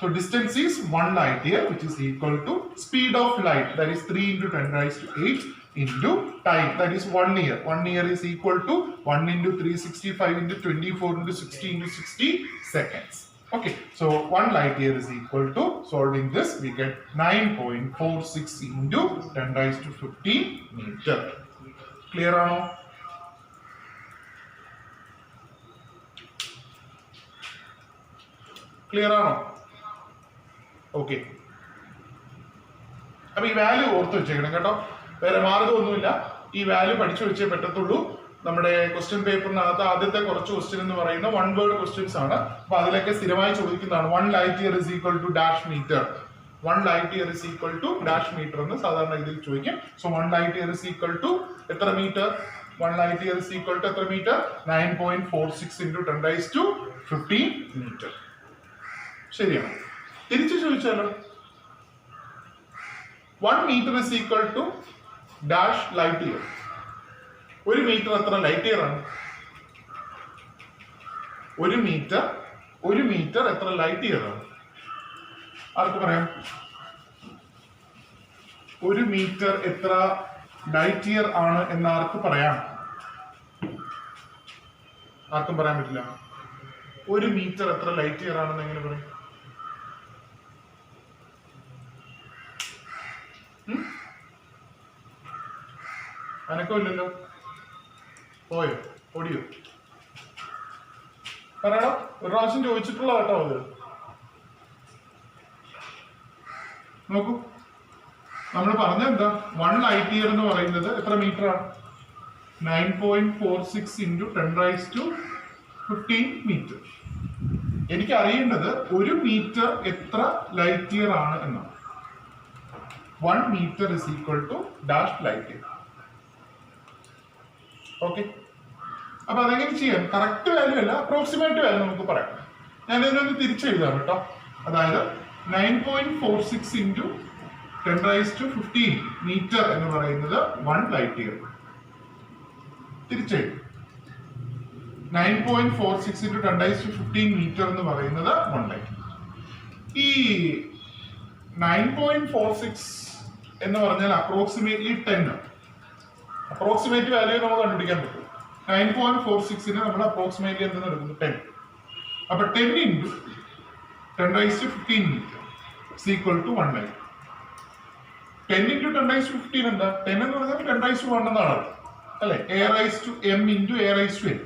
So distance is 1 light year, which is equal to speed of light, that is 3 into 10 raised to 8 into time, that is 1 year. 1 year is equal to 1 into 365 into 24 into 60 into 60 seconds. Okay, so 1 light year is equal to, solving this, we get 9.46 into 10 raised to 15 meter. Clear or no? Clear or no? Okay, അപ്പൊ ഈ value ഓർത്ത് വെച്ചേക്കണം കേട്ടോ. വേറെ മാർഗമൊന്നുമില്ല, ഈ value പഠിച്ചു വെച്ചേ പറ്റത്തുള്ളൂ. നമ്മുടെ ക്വസ്റ്റ്യൻ പേപ്പറിനകത്ത് ആദ്യത്തെ കുറച്ച് ക്വസ്റ്റ്യൻ എന്ന് പറയുന്ന 1 word ക്വസ്റ്റ്യൻസ് ആണ്. അപ്പൊ അതിലൊക്കെ സ്ഥിരമായി ചോദിക്കുന്നതാണ് 1 light year is equal to dash meter. 1 light year is equal to dash meter എന്ന് സാധാരണ ഇതിൽ ചോദിക്കും. So 1 light year is equal to എത്ര metre? 1 light year is equal to എത്ര metre? 9.46 into 10 raised to 15 meter. ശരിയാണ്. തിരിച്ചു ചോദിച്ചാലോ, 1 meter is equal to dash light year. 1 meter എത്ര ലൈറ്റ് ഇയർ ആണ്? 1 meter എത്ര ലൈറ്റ് ഇയർ ആണ്? ആർക്ക് പറയാം? 1 meter എത്ര ലൈറ്റ് ഇയർ ആണ് എന്ന് ആർക്ക് പറയാം? ആർക്കും പറയാൻ പറ്റില്ല. 1 meter എത്ര ലൈറ്റ് ഇയർ ആണെന്ന് എങ്ങനെ പറയും? അനക്കമില്ലല്ലോ. പോയോ? ഓടിയോ? പറയണം. ഒരു പ്രാവശ്യം ചോദിച്ചിട്ടുള്ള കേട്ടോ അത്. നോക്കൂ, നമ്മൾ പറഞ്ഞ എന്താ? 1 light year എന്ന് പറയുന്നത് എത്ര മീറ്റർ ആണ്? 9.46 into 10 raised to 15 meter. എനിക്ക് അറിയേണ്ടത് 1 meter എത്ര ലൈറ്റ് ഇയർ ആണ് എന്നാണ്. 1 meter is equal to dash light year. Okay, അപ്പൊ അതെങ്ങനെ ചെയ്യാം? കറക്റ്റ് വാല്യൂ അല്ല, അപ്രോക്സിമേറ്റ് വാല്യൂ നമുക്ക് പറയാം. ഞാൻ ഇതിനൊന്ന് തിരിച്ചെഴുതാം കേട്ടോ. അതായത് 9.46 into 10 raised to 15 meter എന്ന് പറയുന്നത് 1 light year. തിരിച്ചെഴുതും. 9.46 into 10 raised to 15 meter എന്ന് പറയുന്നത് 1 light year. ഈ 9.46 എന്ന് പറഞ്ഞാൽ അപ്രോക്സിമേറ്റ്ലി 10. അപ്രോക്സിമേറ്റ് വാല്യൂ നമുക്ക് കണ്ടുപിടിക്കാൻ പറ്റും. 9.46ന് നമ്മൾ അപ്രോക്സിമേറ്റ്ലി എന്തെന്ന് എടുക്കുന്നു? 10. അപ്പൊ 10 into 10 raised to 15 meter is equal to 1 light. 10 into 10 raised to 15 എന്താ? 10 എന്ന് പറഞ്ഞാൽ 10 raised to 1 എന്നാണ് അല്ലെ? a raised to m into a raised to n.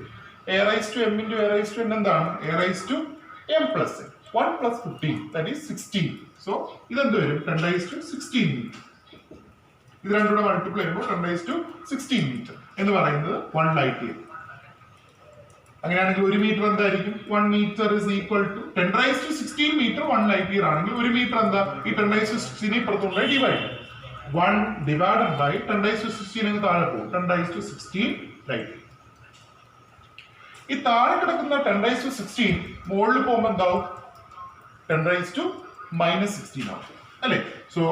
a raised to m into a raised to n എന്താണ്? a raised to m plus n. 1 plus 15, that is 16. So ഇതെന്ത് വരും? 10 raised to 16 meter. ഇത് രണ്ടും കൂടെ multiply ചെയ്യുമ്പോൾ 10 raised to 16 meter എന്ന് പറയുന്നത് 1 light year. അങ്ങനെയാണെങ്കിൽ 1 meter എന്തായിരിക്കും? 1 meter is equal to 10 raised to 16 meter 1 light year ആണെങ്കിൽ 1 meter എന്താ? ഈ 10 raised to 16 ഇപ്പുറത്തുള്ള divide 1 divided by 10 raised to 16 അങ്ങ് താഴെ പോകും. 10 raised to 16 light year. ഈ താഴെ കിടക്കുന്ന 10⁻16 മുകളിൽ പോകുമ്പോൾ എന്താവും 10⁻⁻16 ആവും അല്ലേ? So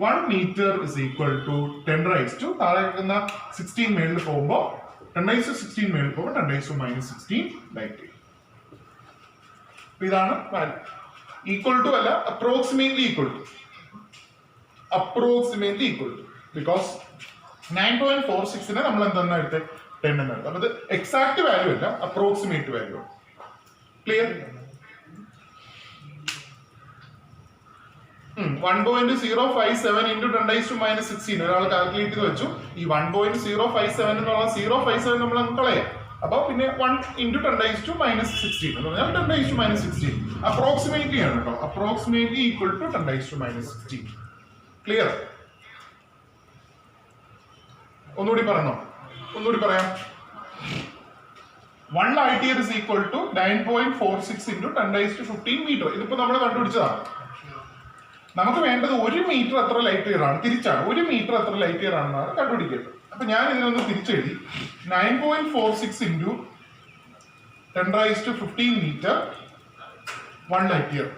1 metre is equal to 10 താഴെ കിടക്കുന്ന 16 മേളിൽ പോകുമ്പോൾ 10⁻16 മേളിൽ പോകുമ്പോൾ 10⁻16 ലൈറ്റ്. ഇതാണ് വാല്യൂ. ഈക്വൽ ടു അല്ല, approximately equal to. Approximately equal to because 9.46 നമ്മൾ എന്താണ് എടുത്തത് 10 എന്ന് എടുത്തത്. അപ്പൊ ഇത് എക്സാക്ട് വാല്യൂ അല്ല, അപ്രോക്സിമേറ്റ് വാല്യൂ. ക്ലിയർ? 1.057 into 10⁻16 ഒരാൾ കാൽക്കുലേറ്റ് ചെയ്ത് വെച്ചു. ഈ 1.057 എന്നുള്ള 057 നമ്മൾ കളയാം. അപ്പൊ പിന്നെ 1 into 10⁻16 എന്ന് പറഞ്ഞാൽ 10⁻16 അപ്രോക്സിമേറ്റ്ലി ആണ് കേട്ടോ. Approximately equal to 10⁻16. ക്ലിയർ? ഒന്നുകൂടി പറഞ്ഞോ? ഒന്നുകൂടി പറയാം. 1 light year is equal to 9.46 into 10⁻15 metre. ഇതിപ്പോ നമ്മൾ കണ്ടുപിടിച്ചതാണ്. നമുക്ക് വേണ്ടത് 1 മീറ്റർ എത്ര ലൈറ്റ് ഇയർ ആണ്, തിരിച്ചാണ് 1 മീറ്റർ എത്ര ലൈറ്റ് ഇയർ ആണെന്നാണ് കണ്ടുപിടിക്കേണ്ടത്. അപ്പൊ ഞാൻ ഇതിനൊന്ന് തിരിച്ചെഴുതി. 9.46 into 10⁻15 മീറ്റർ 1 ലൈറ്റ് ഇയർ.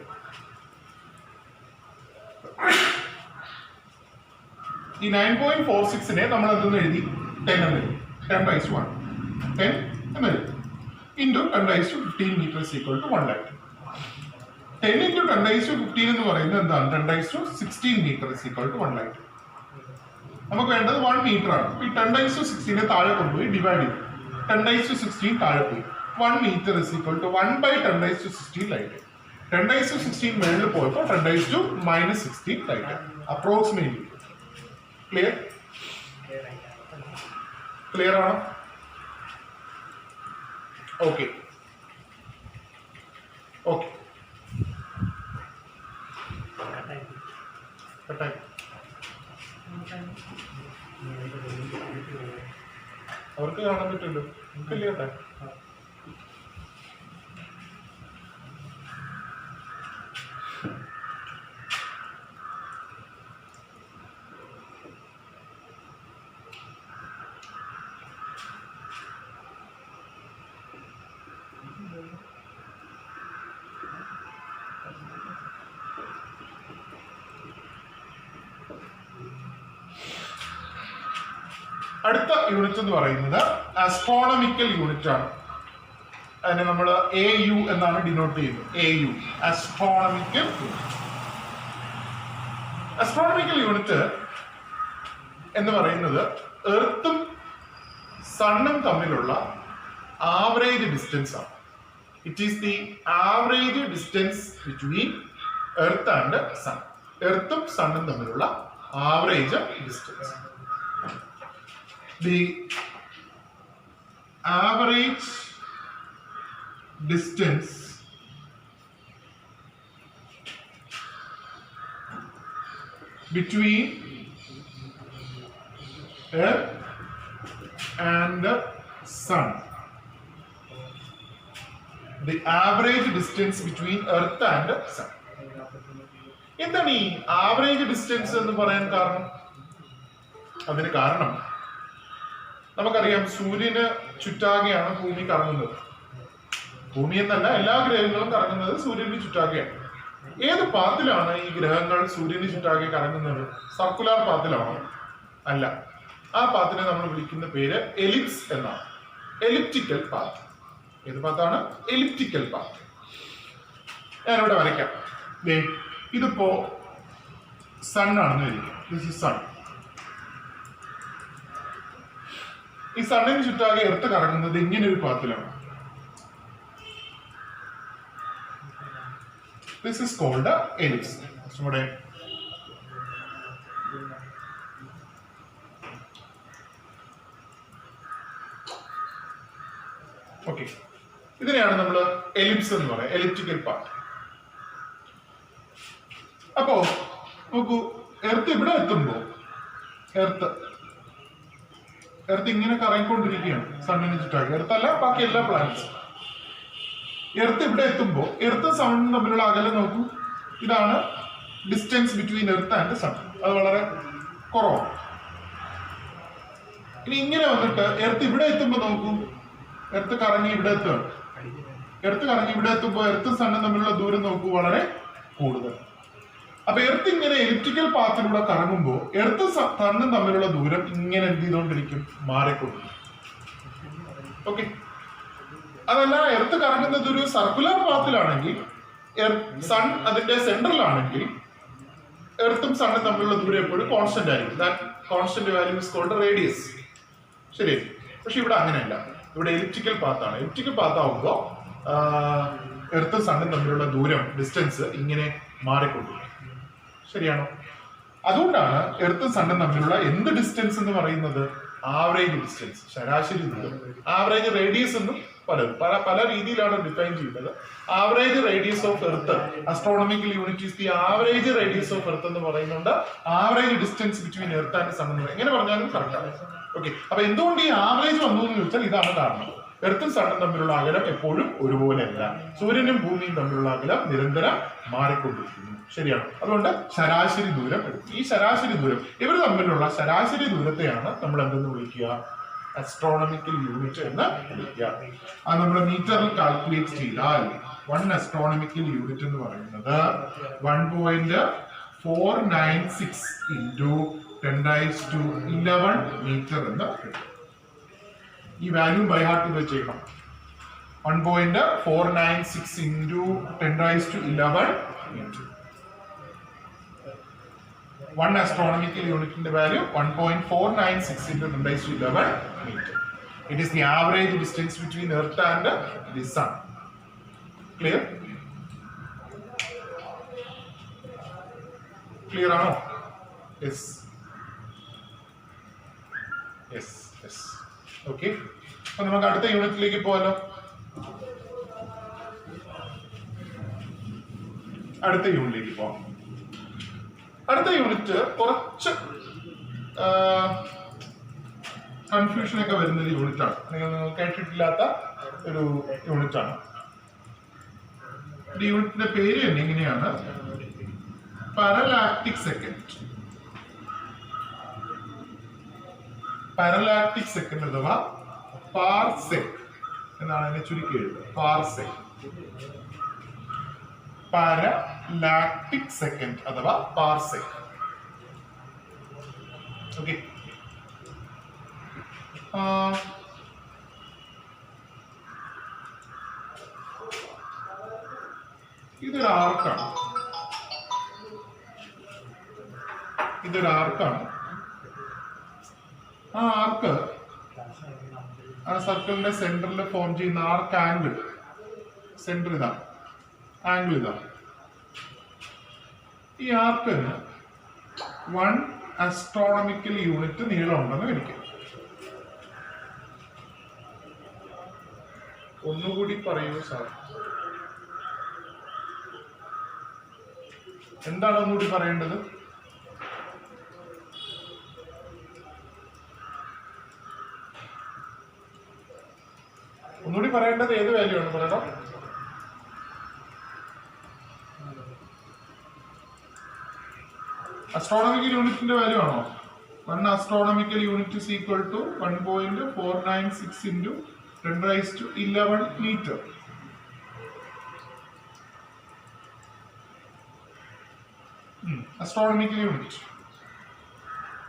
ഈ 9.46നെ നമ്മൾ എന്തെന്ന് എഴുതി 10 എന്ന് എഴുതി. 10/1 10 എന്ന് എഴുതി into 10⁻15 metre is equal to 1 light. 10 into 10⁻15 എന്ന് പറയുന്നത് എന്താണ് 10⁻16 metre is equal to 1 light. നമുക്ക് വേണ്ടത് 1 മീറ്റർ ആണ്. ഈ 10⁻16 താഴെ കൊണ്ടുപോയി ഡിവൈഡ് ചെയ്തു. 10⁻16 താഴെ പോയി. 1 metre is equal to 1/10⁻16 light. 10⁻16 മേളിൽ പോയപ്പോൾ 10⁻16 ലൈറ്റ്. അപ്രോക്സിമേറ്റ്ലി. ക്ലിയർ? ക്ലിയർ ആണോ? Okay okay. അവർക്ക് കാണാൻ പറ്റുമല്ലോ, നമുക്കല്ലേ കേട്ടെ. അടുത്ത യൂണിറ്റ് എന്ന് പറയുന്നത് ആസ്ട്രോണമിക്കൽ യൂണിറ്റ് ആണ്. അതിനെ നമ്മൾ AU എന്നാണ് ഡിനോട്ട് ചെയ്യുന്നത്. AU astronomical unit. Astronomical unit എന്ന് പറയുന്നത് എർത്തും സണ്ണും തമ്മിലുള്ള ആവറേജ് ഡിസ്റ്റൻസ് ആണ്. It is the average distance between earth and sun. എർത്തും സണ്ണും തമ്മിലുള്ള average distance. The average distance between Earth and the Sun. The average distance between Earth and the Sun. എന്താണ് ഈ ആവറേജ് ഡിസ്റ്റൻസ് എന്ന് പറയാൻ കാരണം? അതിന് കാരണം നമുക്കറിയാം, സൂര്യന് ചുറ്റാകെയാണ് ഭൂമി കറങ്ങുന്നത്. ഭൂമി എന്നല്ല, എല്ലാ ഗ്രഹങ്ങളും കറങ്ങുന്നത് സൂര്യന് ചുറ്റാകെയാണ്. ഏത് പാത്തിലാണ് ഈ ഗ്രഹങ്ങൾ സൂര്യന് ചുറ്റാകെ കറങ്ങുന്നത്? സർക്കുലർ പാത്തിലാണോ? അല്ല. ആ പാത്തിനെ നമ്മൾ വിളിക്കുന്ന പേര് എലിപ്സ് എന്നാണ്. Elliptical path. ഏത് പാത്താണ്? Elliptical path. ഞാനിവിടെ വരയ്ക്കാം. ഇതിപ്പോ സൺ ആണെന്ന് വിചാരിക്കാം. This is sun. ഈ സണ്ണിന് ചുറ്റാകെ എർത്ത് കറങ്ങുന്നത് ഇങ്ങനെ ഒരു പാത്തിലാണ്. This is called ellipse. നമ്മുടെ ഓക്കെ, ഇതിനെയാണ് നമ്മൾ എലിപ്സ് എന്ന് പറയുന്നത്, എലിപ്റ്റിക്കൽ പാത്ത്. അപ്പോ നോക്കൂ, എർത്ത് ഇവിടെ എത്തുമ്പോ എർത്ത് ഇങ്ങനെ കറങ്ങിക്കൊണ്ടിരിക്കുകയാണ് സണ്ണിന് ചുറ്റാകെ. എർത്തല്ല, ബാക്കി എല്ലാ പ്ലാനറ്റ്സും. എർത്ത് ഇവിടെ എത്തുമ്പോൾ എർത്ത് സണ്ണും തമ്മിലുള്ള അകലം നോക്കൂ. ഇതാണ് distance between earth and sun. അത് വളരെ കുറവാണ്. ഇനി ഇങ്ങനെ വന്നിട്ട് എർത്ത് ഇവിടെ എത്തുമ്പോൾ നോക്കൂ, എർത്ത് കറങ്ങി ഇവിടെ എത്തുകയാണ്. എർത്ത് കറങ്ങി ഇവിടെ എത്തുമ്പോൾ എർത്തും സണ്ണും തമ്മിലുള്ള ദൂരം നോക്കൂ വളരെ കൂടുതൽ. അപ്പൊ എർത്ത് ഇങ്ങനെ എലിപ്റ്റിക്കൽ പാത്തിലൂടെ കറങ്ങുമ്പോൾ എർത്തും സണ്ണും തമ്മിലുള്ള ദൂരം ഇങ്ങനെ എന്ത് ചെയ്തുകൊണ്ടിരിക്കും? മാറിക്കൊണ്ടിരിക്കും. ഓക്കെ. അതല്ല എർത്ത് കറങ്ങുന്നത് ഒരു സർക്കുലർ പാത്തിലാണെങ്കിൽ സൺ അതിന്റെ സെൻട്രലാണെങ്കിൽ എർത്തും സണ്ണും തമ്മിലുള്ള ദൂരം എപ്പോഴും കോൺസ്റ്റന്റ് ആയിരിക്കും. That constant value is called radius. ശരി. പക്ഷെ ഇവിടെ അങ്ങനെയല്ല. ഇവിടെ എലിപ്റ്റിക്കൽ പാത്താണ്. എലിപ്റ്റിക്കൽ പാത്താവുമ്പോൾ എർത്തും സണ്ണും തമ്മിലുള്ള ദൂരം ഡിസ്റ്റൻസ് ഇങ്ങനെ മാറിക്കൊണ്ടിരിക്കും. ശരിയാണോ? അതുകൊണ്ടാണ് എർത്തും സണ്ണും തമ്മിലുള്ള എന്ത് ഡിസ്റ്റൻസ് എന്ന് പറയുന്നത്? ആവറേജ് ഡിസ്റ്റൻസ്, ശരാശരി ദൂരം. ആവറേജ് റേഡിയസ് എന്നും പല രീതിയിലാണ് ഡിഫൈൻ ചെയ്യുന്നത്. Average radius of earth, astronomical unit is the average radius of earth എന്ന് പറയുന്നുണ്ട്. Average distance between earth and sun എന്ന് പറയും. എങ്ങനെ പറഞ്ഞാലും കറക്റ്റാണ്. ഓക്കെ. അപ്പൊ എന്തുകൊണ്ട് ഈ ആവറേജ് വന്നു എന്ന് ചോദിച്ചാൽ ഇതാണ് കാരണം. എർത്തും സണ്ണും തമ്മിലുള്ള അകലം എപ്പോഴും ഒരുപോലെയല്ല. സൂര്യനും ഭൂമിയും തമ്മിലുള്ള അകലം നിരന്തരം മാറിക്കൊണ്ടിരിക്കുന്നു. ശരിയാണ്. അതുകൊണ്ട് ശരാശരി ദൂരം എടുക്കും. ഈ ശരാശരി ദൂരം, ഇവർ തമ്മിലുള്ള ശരാശരി ദൂരത്തെയാണ് നമ്മൾ എന്തെന്ന് വിളിക്കുക? അസ്ട്രോണമിക്കൽ യൂണിറ്റ് എന്ന് വിളിക്കുക. അത് നമ്മൾ മീറ്ററിൽ കാൽക്കുലേറ്റ് ചെയ്താൽ 1 അസ്ട്രോണമിക്കൽ യൂണിറ്റ് എന്ന് പറയുന്നത് 1.496 into 10⁻11 മീറ്റർ എന്ന് കിട്ടും. ഈ വാല്യൂ ബൈ ഹാർട്ട് ചെയ്ത് വെച്ചേക്കണം. 1.496 into 10⁻11 metre. 1 astronomical unit in the value 1.496 into 10⁻11 meter. It is the average distance between Earth and the Sun. Clear? Clear or no? Yes. Yes. Yes. Okay. അപ്പോൾ നമുക്ക് അടുത്ത യൂണിറ്റിലേക്ക് പോകാലോ. അടുത്ത യൂണിറ്റിലേക്ക് പോകാം. അടുത്ത യൂണിറ്റ് കുറച്ച് കൺഫ്യൂഷൻ ഒക്കെ വരുന്ന ഒരു യൂണിറ്റ് ആണ്. നിങ്ങൾ കേട്ടിട്ടില്ലാത്ത ഒരു യൂണിറ്റ് ആണ്. ഈ യൂണിറ്റിന്റെ പേര് തന്നെ എങ്ങനെയാണ്? പാരലാക്റ്റിക് സെക്കൻഡ്. പാരലാക്റ്റിക് സെക്കൻഡ് അഥവാ പാർസെക് എന്നാണ് അതിനെ ചുരുക്കി എഴുതുന്നത്. പാർസെക്. പാരലാക്റ്റിക് സെക്കൻഡ് അഥവാ പാർസെക്. ഓക്കെ. ഇതൊരു ആർക്കാണ്. ആ ആർക്ക് ആ സർക്കിളിന്റെ സെന്ററിൽ ഫോം ചെയ്യുന്ന ആർക്ക് ആംഗിൾ. സെന്റർ ഇതാണ്, ആംഗിൾ ഇതാണ്. ഈ ആർക്കിന് 1 astronomical യൂണിറ്റ് നീളമുണ്ടെന്ന് വിളിക്കാം. ഒന്നുകൂടി പറയൂ സാർ. എന്താണ് ഒന്നുകൂടി പറയേണ്ടത്? ഒന്നുകൂടി പറയേണ്ടത് ഏത് വാല്യൂ ആണ് പറയണം? astronomical യൂണിറ്റിന്റെ വാല്യൂ ആണോ? 1 astronomical unit is equal to 1.496 into 10⁻11 meter. Astronomical unit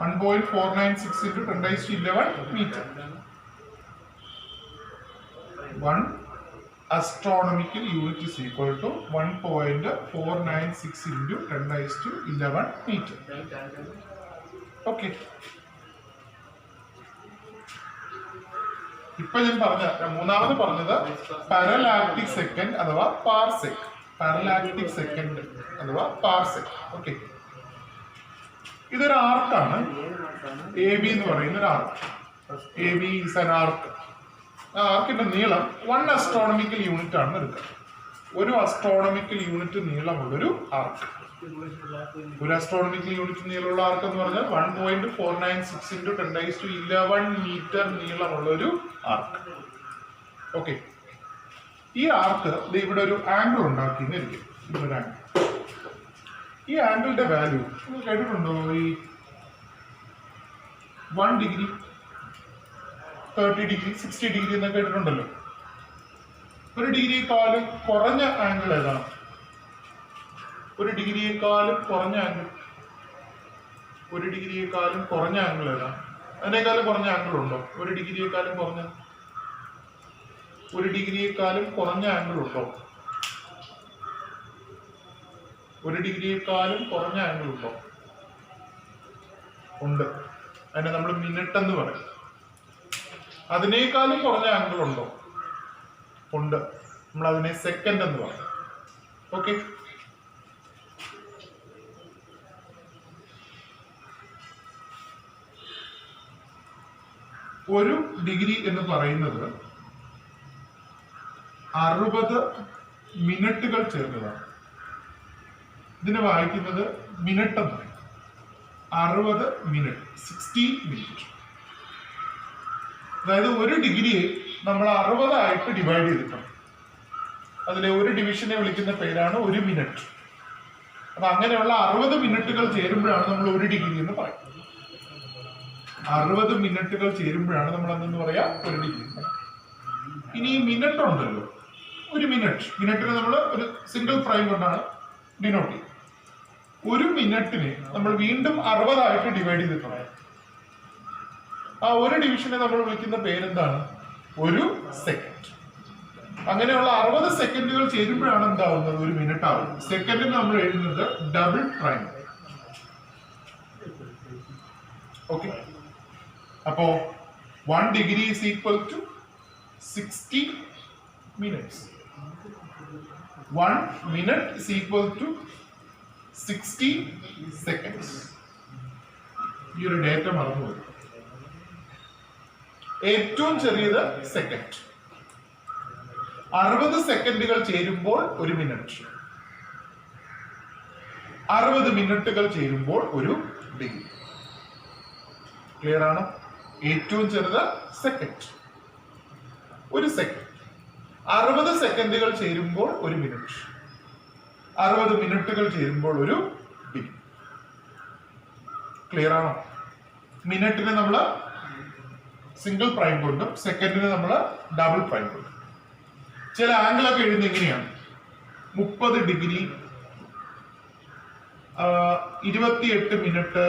1.496 into 10⁻11 meter. 1 astronomical unit is equal to 1.496 into 10⁻11 meter. Okay. ഇപ്പൊ ഞാൻ മൂന്നാമത് പറഞ്ഞത് പാരലാക്റ്റിക് സെക്കൻഡ് അഥവാ പാർസെക്. പാരലാക്റ്റിക് സെക്കൻഡ് അഥവാ പാർസെക്. ഓക്കെ. ഇതൊരു ആർക്കാണ്. എ ബി എന്ന് പറയുന്ന ഒരു arc. A B is an arc. ആ ആർക്കിന്റെ നീളം 1 astronomical യൂണിറ്റ് ആണെന്ന് എടുക്കുക. 1 astronomical യൂണിറ്റ് നീളമുള്ളൊരു ആർക്ക്. 1 astronomical യൂണിറ്റ് നീളമുള്ള ആർക്ക് എന്ന് പറഞ്ഞാൽ 1.496 into 10⁻11 മീറ്റർ നീളമുള്ളൊരു ആർക്ക്. ഓക്കെ. ഈ ആർക്ക് ഇവിടെ ഒരു ആംഗിൾ ഉണ്ടാക്കിയിരിക്കും. ഇതൊരു ആംഗിൾ. ഈ ആംഗിളിന്റെ വാല്യൂ നിങ്ങൾ കേട്ടിട്ടുണ്ടോ? ഈ 1 ഡിഗ്രി. 30 ഡിഗ്രി 60 ഡിഗ്രി എന്നൊക്കെ കേട്ടിട്ടുണ്ടല്ലോ. 1 ഡിഗ്രിയെക്കാളും കുറഞ്ഞ ആംഗിൾ ഏതാണ്? 1 ഡിഗ്രിയെക്കാളും കുറഞ്ഞ ആംഗിൾ, 1 ഡിഗ്രിയെക്കാളും കുറഞ്ഞ ആംഗിൾ ഏതാണ്? അതിനേക്കാളും കുറഞ്ഞ ആംഗിൾ ഉണ്ടോ? 1 ഡിഗ്രിയെക്കാളും കുറഞ്ഞ 1 ഡിഗ്രിയെക്കാളും കുറഞ്ഞ ആംഗിൾ ഉണ്ടോ? 1 ഡിഗ്രിയെക്കാളും കുറഞ്ഞ ആംഗിൾ ഉണ്ടോ? ഉണ്ട്. അതിനെ നമ്മൾ മിനിറ്റ് എന്ന് പറയും. അതിനേക്കാളും കുറഞ്ഞ ആംഗിൾ ഉണ്ടോ? ഉണ്ട്. നമ്മൾ അതിനെ സെക്കൻഡ് എന്ന് പറയും. ഓക്കെ. ഒരു ഡിഗ്രി എന്ന് പറയുന്നത് 60 മിനിറ്റുകൾ ചേർന്നതാണ്. ഇതിനെ വായിക്കുന്നത് മിനിറ്റ് എന്ന് പറയും. 60 മിനിറ്റ്, 60 മിനിറ്റ്. അതായത് 1 ഡിഗ്രിയെ നമ്മൾ 60 ആയിട്ട് ഡിവൈഡ് ചെയ്തിട്ടുണ്ട്. അതിലെ ഒരു ഡിവിഷനെ വിളിക്കുന്ന പേരാണ് 1 മിനിറ്റ്. അപ്പൊ അങ്ങനെയുള്ള 60 മിനിറ്റുകൾ ചേരുമ്പോഴാണ് നമ്മൾ 1 ഡിഗ്രി എന്ന് പറയുന്നത്. 60 മിനിറ്റുകൾ ചേരുമ്പോഴാണ് നമ്മൾ എന്തെന്ന് പറയാ 1 ഡിഗ്രി. ഇനി ഈ മിനിറ്റ് ഉണ്ടല്ലോ, 1 മിനിറ്റിന് നമ്മൾ ഒരു സിംഗിൾ പ്രൈം കൊണ്ടാണ് ഡിനോട്ട് ചെയ്യുന്നത്. 1 മിനിറ്റിനെ നമ്മൾ വീണ്ടും 60 ആയിട്ട് ഡിവൈഡ് ചെയ്തിട്ടുണ്ട്. ആ ഒരു ഡിവിഷനെ നമ്മൾ വിളിക്കുന്ന പേരെന്താണ്? 1 സെക്കൻഡ്. അങ്ങനെയുള്ള 60 സെക്കൻഡുകൾ ചേരുമ്പോഴാണ് എന്താവുന്നത്? 1 മിനിറ്റ് ആവുന്നത്. സെക്കൻഡിന് നമ്മൾ എഴുതുന്നത് ഡബിൾ പ്രൈം. ഓക്കെ. അപ്പോ 1 degree is equal to 60 minutes. 1 minute is equal to 60 seconds. ഈ ഒരു ഡേറ്റ മറന്നുപോയി. ഏറ്റവും ചെറിയത് സെക്കൻഡ്. 60 സെക്കൻഡുകൾ ചേരുമ്പോൾ 1 മിനിറ്റ്. 60 മിനിറ്റുകൾ ചേരുമ്പോൾ 1 ഡിഗ്രി. ക്ലിയർ ആണ്? ഏറ്റവും ചെറുത് സെക്കൻഡ്. 1 സെക്കൻഡ്. 60 സെക്കൻഡുകൾ ചേരുമ്പോൾ 1 മിനിറ്റ്. 60 മിനിറ്റുകൾ ചേരുമ്പോൾ 1 ഡിഗ്രി. ക്ലിയർ ആണോ? മിനിറ്റിനെ നമ്മൾ സിംഗിൾ പ്രൈം കൊണ്ടും സെക്കൻഡിന് നമ്മൾ ഡബിൾ പ്രൈം കൊണ്ടും. ചില ആംഗിളൊക്കെ എഴുതുന്നത് എങ്ങനെയാണ്? 30 ഡിഗ്രി, 28 മിനിറ്റ്,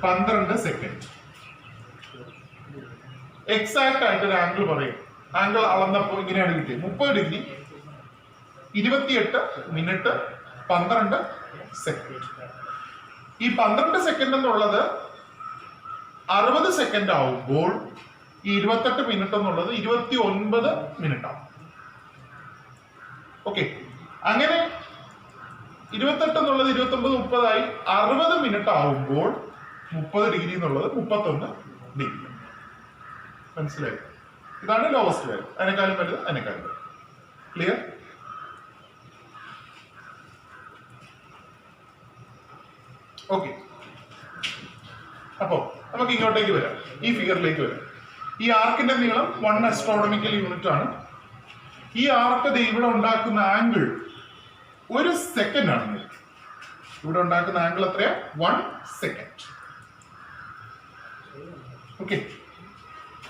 12 സെക്കൻഡ്. എക്സാക്ട് ആയിട്ട് ഒരു ആംഗിൾ പറയും. ആംഗിൾ അളന്നപ്പോൾ ഇങ്ങനെയാണ് കിട്ടിയത്: 30 ഡിഗ്രി, 28 മിനിറ്റ്, 12 സെക്കൻഡ്. ഈ 12 സെക്കൻഡ് എന്നുള്ളത് 60 സെക്കൻഡ് ആവുമ്പോൾ ഈ 28 മിനിറ്റ് എന്നുള്ളത് 29 മിനിറ്റ് ആവും. ഓക്കെ. അങ്ങനെ 28 എന്നുള്ളത് 29, 30 ആയി. 60 മിനിറ്റ് ആവുമ്പോൾ 30 ഡിഗ്രി എന്നുള്ളത് 31 ഡിഗ്രി. മനസ്സിലായി? ഇതാണ് ലോവസ്റ്റ് വാല്യൂ. അതിനേക്കാളും വലുത്, അതിനേക്കാളും വലുത്. ക്ലിയർ? ഓക്കെ. അപ്പോ നമുക്ക് ഇങ്ങോട്ടേക്ക് വരാം, ഈ ഫിഗറിലേക്ക് വരാം. ഈ ആർക്കിന്റെ നീളം 1 ആസ്ട്രോണമിക്കൽ യൂണിറ്റ് ആണ്. ഈ ആർക്ക് ഇവിടെ ഉണ്ടാക്കുന്ന ആംഗിൾ 1 സെക്കൻഡ് ആണ്. ഇവിടെ ഉണ്ടാക്കുന്ന ആംഗിൾ എത്രയാ? 1 സെക്കൻഡ്. ഓക്കെ.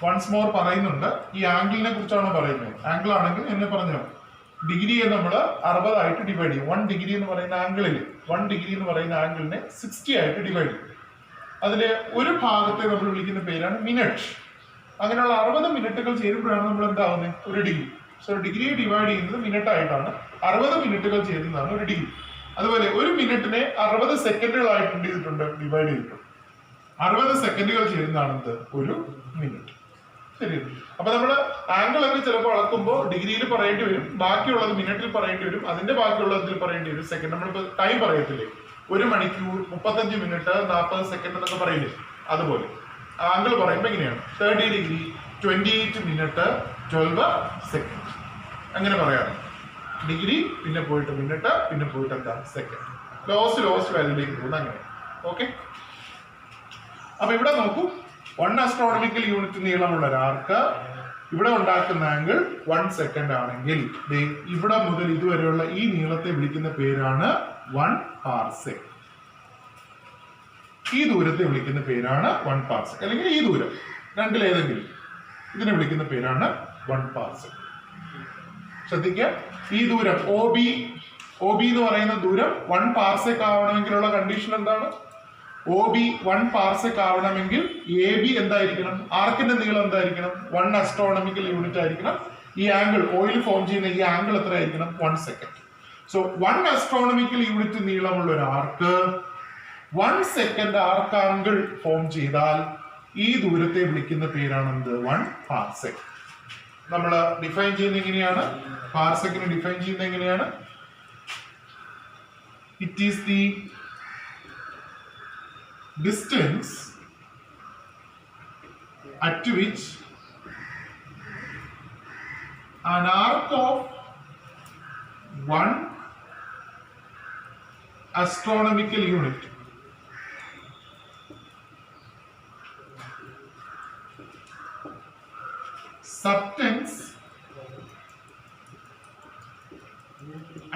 വൺസ് മോർ പറയുന്നുണ്ട്. ഈ ആംഗിളിനെ കുറിച്ചാണ് പറയുന്നത്. ആംഗിൾ ആണെങ്കിൽ എന്നെ പറഞ്ഞോ, ഡിഗ്രിയെ നമ്മൾ 60 ആയിട്ട് ഡിവൈഡ് ചെയ്യും. 1 ഡിഗ്രി എന്ന് പറയുന്ന ആംഗിളിൽ 1 ഡിഗ്രി എന്ന് പറയുന്ന ആംഗിളിനെ 60 ആയിട്ട് ഡിവൈഡ് ചെയ്യും. അതിലെ ഒരു ഭാഗത്തെ നമ്മൾ വിളിക്കുന്ന പേരാണ് മിനിറ്റ്. അങ്ങനെയുള്ള 60 മിനിറ്റുകൾ ചേരുമ്പോഴാണ് നമ്മൾ എന്താവുന്നത്? 1 ഡിഗ്രി. സോ ഡിഗ്രിയെ ഡിവൈഡ് ചെയ്യുന്നത് മിനിറ്റ് ആയിട്ടാണ്. 60 മിനിറ്റുകൾ ചേരുന്നതാണ് 1 ഡിഗ്രി. അതുപോലെ 1 മിനിറ്റിനെ 60 സെക്കൻഡുകളായിട്ട് ഡിവൈഡ് ചെയ്തിട്ടുണ്ട്. 60 സെക്കൻഡുകൾ ചേരുന്നതാണ് 1 മിനിറ്റ്. ശരി. അപ്പൊ നമ്മള് ആംഗിൾ ഒക്കെ ചിലപ്പോൾ അളക്കുമ്പോൾ ഡിഗ്രിയിൽ പറയേണ്ടി വരും, ബാക്കിയുള്ളത് മിനിറ്റിൽ പറയേണ്ടി വരും, അതിന്റെ ബാക്കിയുള്ളതിൽ പറയേണ്ടി വരും സെക്കൻഡ്. നമ്മളിപ്പോ ടൈം പറയത്തില്ലേ, 1 മണിക്കൂർ 35 മിനിറ്റ് 40 സെക്കൻഡ് എന്നൊക്കെ പറയില്ലേ, അതുപോലെ ആംഗിൾ പറയുമ്പോൾ എങ്ങനെയാണ്? 30 ഡിഗ്രി 28 മിനിറ്റ് 12 സെക്കൻഡ് അങ്ങനെ പറയാറ്. ഡിഗ്രി, പിന്നെ പോയിട്ട് മിനിറ്റ്, പിന്നെ പോയിട്ട് എന്താ സെക്കൻഡ്. ലോവസ്റ്റ് വാല്യൂലേക്ക് പോകുന്നത് അങ്ങനെ. ഓക്കെ. അപ്പൊ ഇവിടെ നോക്കൂ, 1 ആസ്ട്രോണമിക്കൽ യൂണിറ്റ് നീളമുള്ള ഒരാൾക്ക് ഇവിടെ ഉണ്ടാക്കുന്ന ആംഗിൾ 1 സെക്കൻഡ് ആണെങ്കിൽ ഇവിടെ മുതൽ ഇതുവരെയുള്ള ഈ നീളത്തെ വിളിക്കുന്ന പേരാണ് 1 പാർസെക്. ഈ ദൂരത്തെ വിളിക്കുന്ന പേരാണ് 1 പാർസെക്. അല്ലെങ്കിൽ ഈ ദൂരം രണ്ടിലേതെങ്കിലും. ഇതിനെ വിളിക്കുന്ന പേരാണ് 1 പാർസെക്. ശ്രദ്ധിക്കുക, ഈ ദൂരം OB എന്ന് പറയുന്ന ദൂരം 1 പാർസെക് ആവണമെങ്കിലുള്ള കണ്ടീഷൻ എന്താണ്? OB 1 പാർസെക് ആവണമെങ്കിൽ AB എന്തായിരിക്കണം? ആർക്കിന്റെ നീളം എന്തായിരിക്കണം? 1 ആസ്ട്രോണമിക്കൽ യൂണിറ്റ് ആയിരിക്കണം. ഈ ആംഗിൾ, ഓയിൽ ഫോം ചെയ്യുന്ന ഈ ആംഗിൾ എത്ര ആയിരിക്കണം? 1 സെക്കൻഡ്. സോ 1 ആസ്ട്രോണമിക്കൽ യൂണിറ്റ് നീളമുള്ള ഒരു ആർക്ക് 1 സെക്കൻഡ് ആർക്ക് ആംഗിൾ ഫോം ചെയ്താൽ ഈ ദൂരത്തെ വിളിക്കുന്ന പേരാണ് എന്ത്? 1 പാർസെക്. നമ്മൾ ഡിഫൈൻ ചെയ്യുന്നത് എങ്ങനെയാണ്? പാർസെക്കിനെ ഡിഫൈൻ ചെയ്യുന്നത് എങ്ങനെയാണ്? It is the distance at which an arc of 1 astronomical unit subtends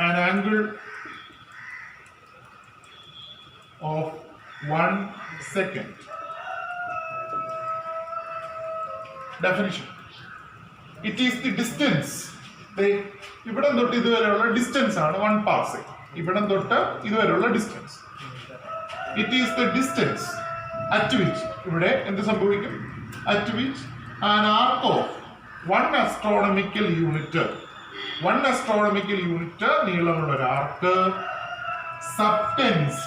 an angle of 1 second. Definition: it is the distance. ഇവിടെ തൊട്ട് ഇതുവരെയുള്ള ഡിസ്റ്റൻസ് ആണ് 1 പാർസെക്. ഇവിടെ തൊട്ട് ഇതുവരെയുള്ള distance. It is the distance at which, ഇവിടെ എന്ത് സംഭവിക്കും? At which an arc of 1 astronomical unit, 1 astronomical unit നീളമുള്ള ഒരു ആർക്ക് സബ്ടെൻസ്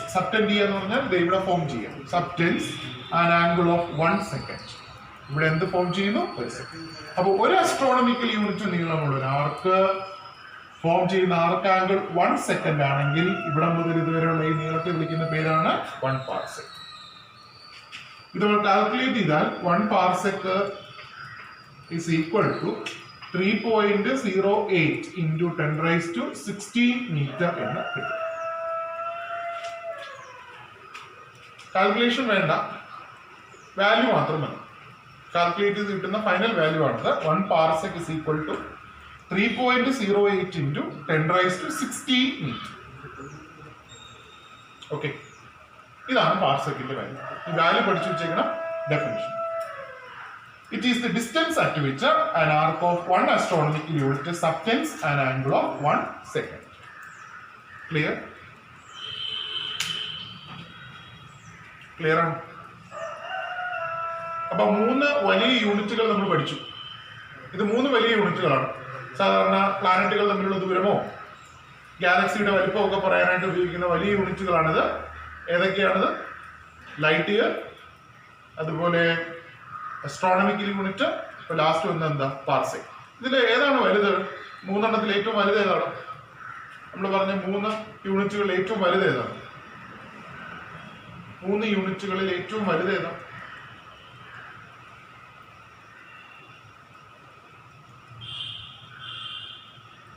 എന്ന് പറഞ്ഞാൽ ഇവിടെ ഫോം ചെയ്യാം. സബ്ടെൻസ് ആൻ ആംഗിൾ ഓഫ് 1 സെക്കൻഡ്. ഇവിടെ എന്ത് ഫോം ചെയ്യുന്നു? 1 സെക്കൻഡ്. അപ്പോൾ 1 ആസ്ട്രോണമിക്കൽ യൂണിറ്റ് നീളമുള്ള ഒരു ആർക്ക് ഫോം ചെയ്യുന്ന ആർക്ക് ആംഗിൾ 1 സെക്കൻഡ് ആണെങ്കിൽ ഇവിടെ മുതൽ ഇതുവരെയുള്ള ഈ നീളത്തെ വിളിക്കുന്ന പേരാണ് 1 പാർസെക്. ഇത് കാൽക്കുലേറ്റ് ചെയ്താൽ 1 parsec is equal to 3.08 into 10⁻16 metre എന്ന് കിട്ടും. കാൽക്കുലേഷൻ വേണ്ട, വാല്യൂ മാത്രം മതി. കാൽക്കുലേറ്റ് ചെയ്ത് കിട്ടുന്ന ഫൈനൽ വാല്യൂ ആണത്. 1 parsec is equal to 3.08 into 10⁻16 metre. Okay, ഇതാണ് പാർസെക്കിന്റെ വാല്യൂ. ഈ വാല്യൂ പഠിച്ചു വെച്ചേക്കണം. Definition: it is the distance at which an arc of 1 astronomical unit subtends an angle of 1 second. Clear? Clear ആണ്? അപ്പൊ 3 വലിയ യൂണിറ്റുകൾ നമ്മൾ പഠിച്ചു. ഇത് 3 വലിയ യൂണിറ്റുകളാണ്. സാധാരണ പ്ലാനറ്റുകൾ തമ്മിലുള്ള ദൂരമോ ഗാലക്സിയുടെ വലിപ്പമോ ഒക്കെ പറയാനായിട്ട് ഉപയോഗിക്കുന്ന വലിയ യൂണിറ്റുകളാണിത്. ഏതൊക്കെയാണിത്? ലൈറ്റ് ഇയർ, അതുപോലെ അസ്ട്രോണമിക്കൽ യൂണിറ്റ്, ഇപ്പൊ ലാസ്റ്റ് വന്ന എന്താ? പാർസെക്. ഇതിൽ ഏതാണ് വലുത്? 3 എണ്ണത്തിൽ ഏറ്റവും വലുത് ഏതാണ്? നമ്മൾ പറഞ്ഞ 3 യൂണിറ്റുകളിൽ ഏറ്റവും വലുത് ഏതാണ്? 3 യൂണിറ്റുകളിൽ ഏറ്റവും വലുത് ഏതാണ്?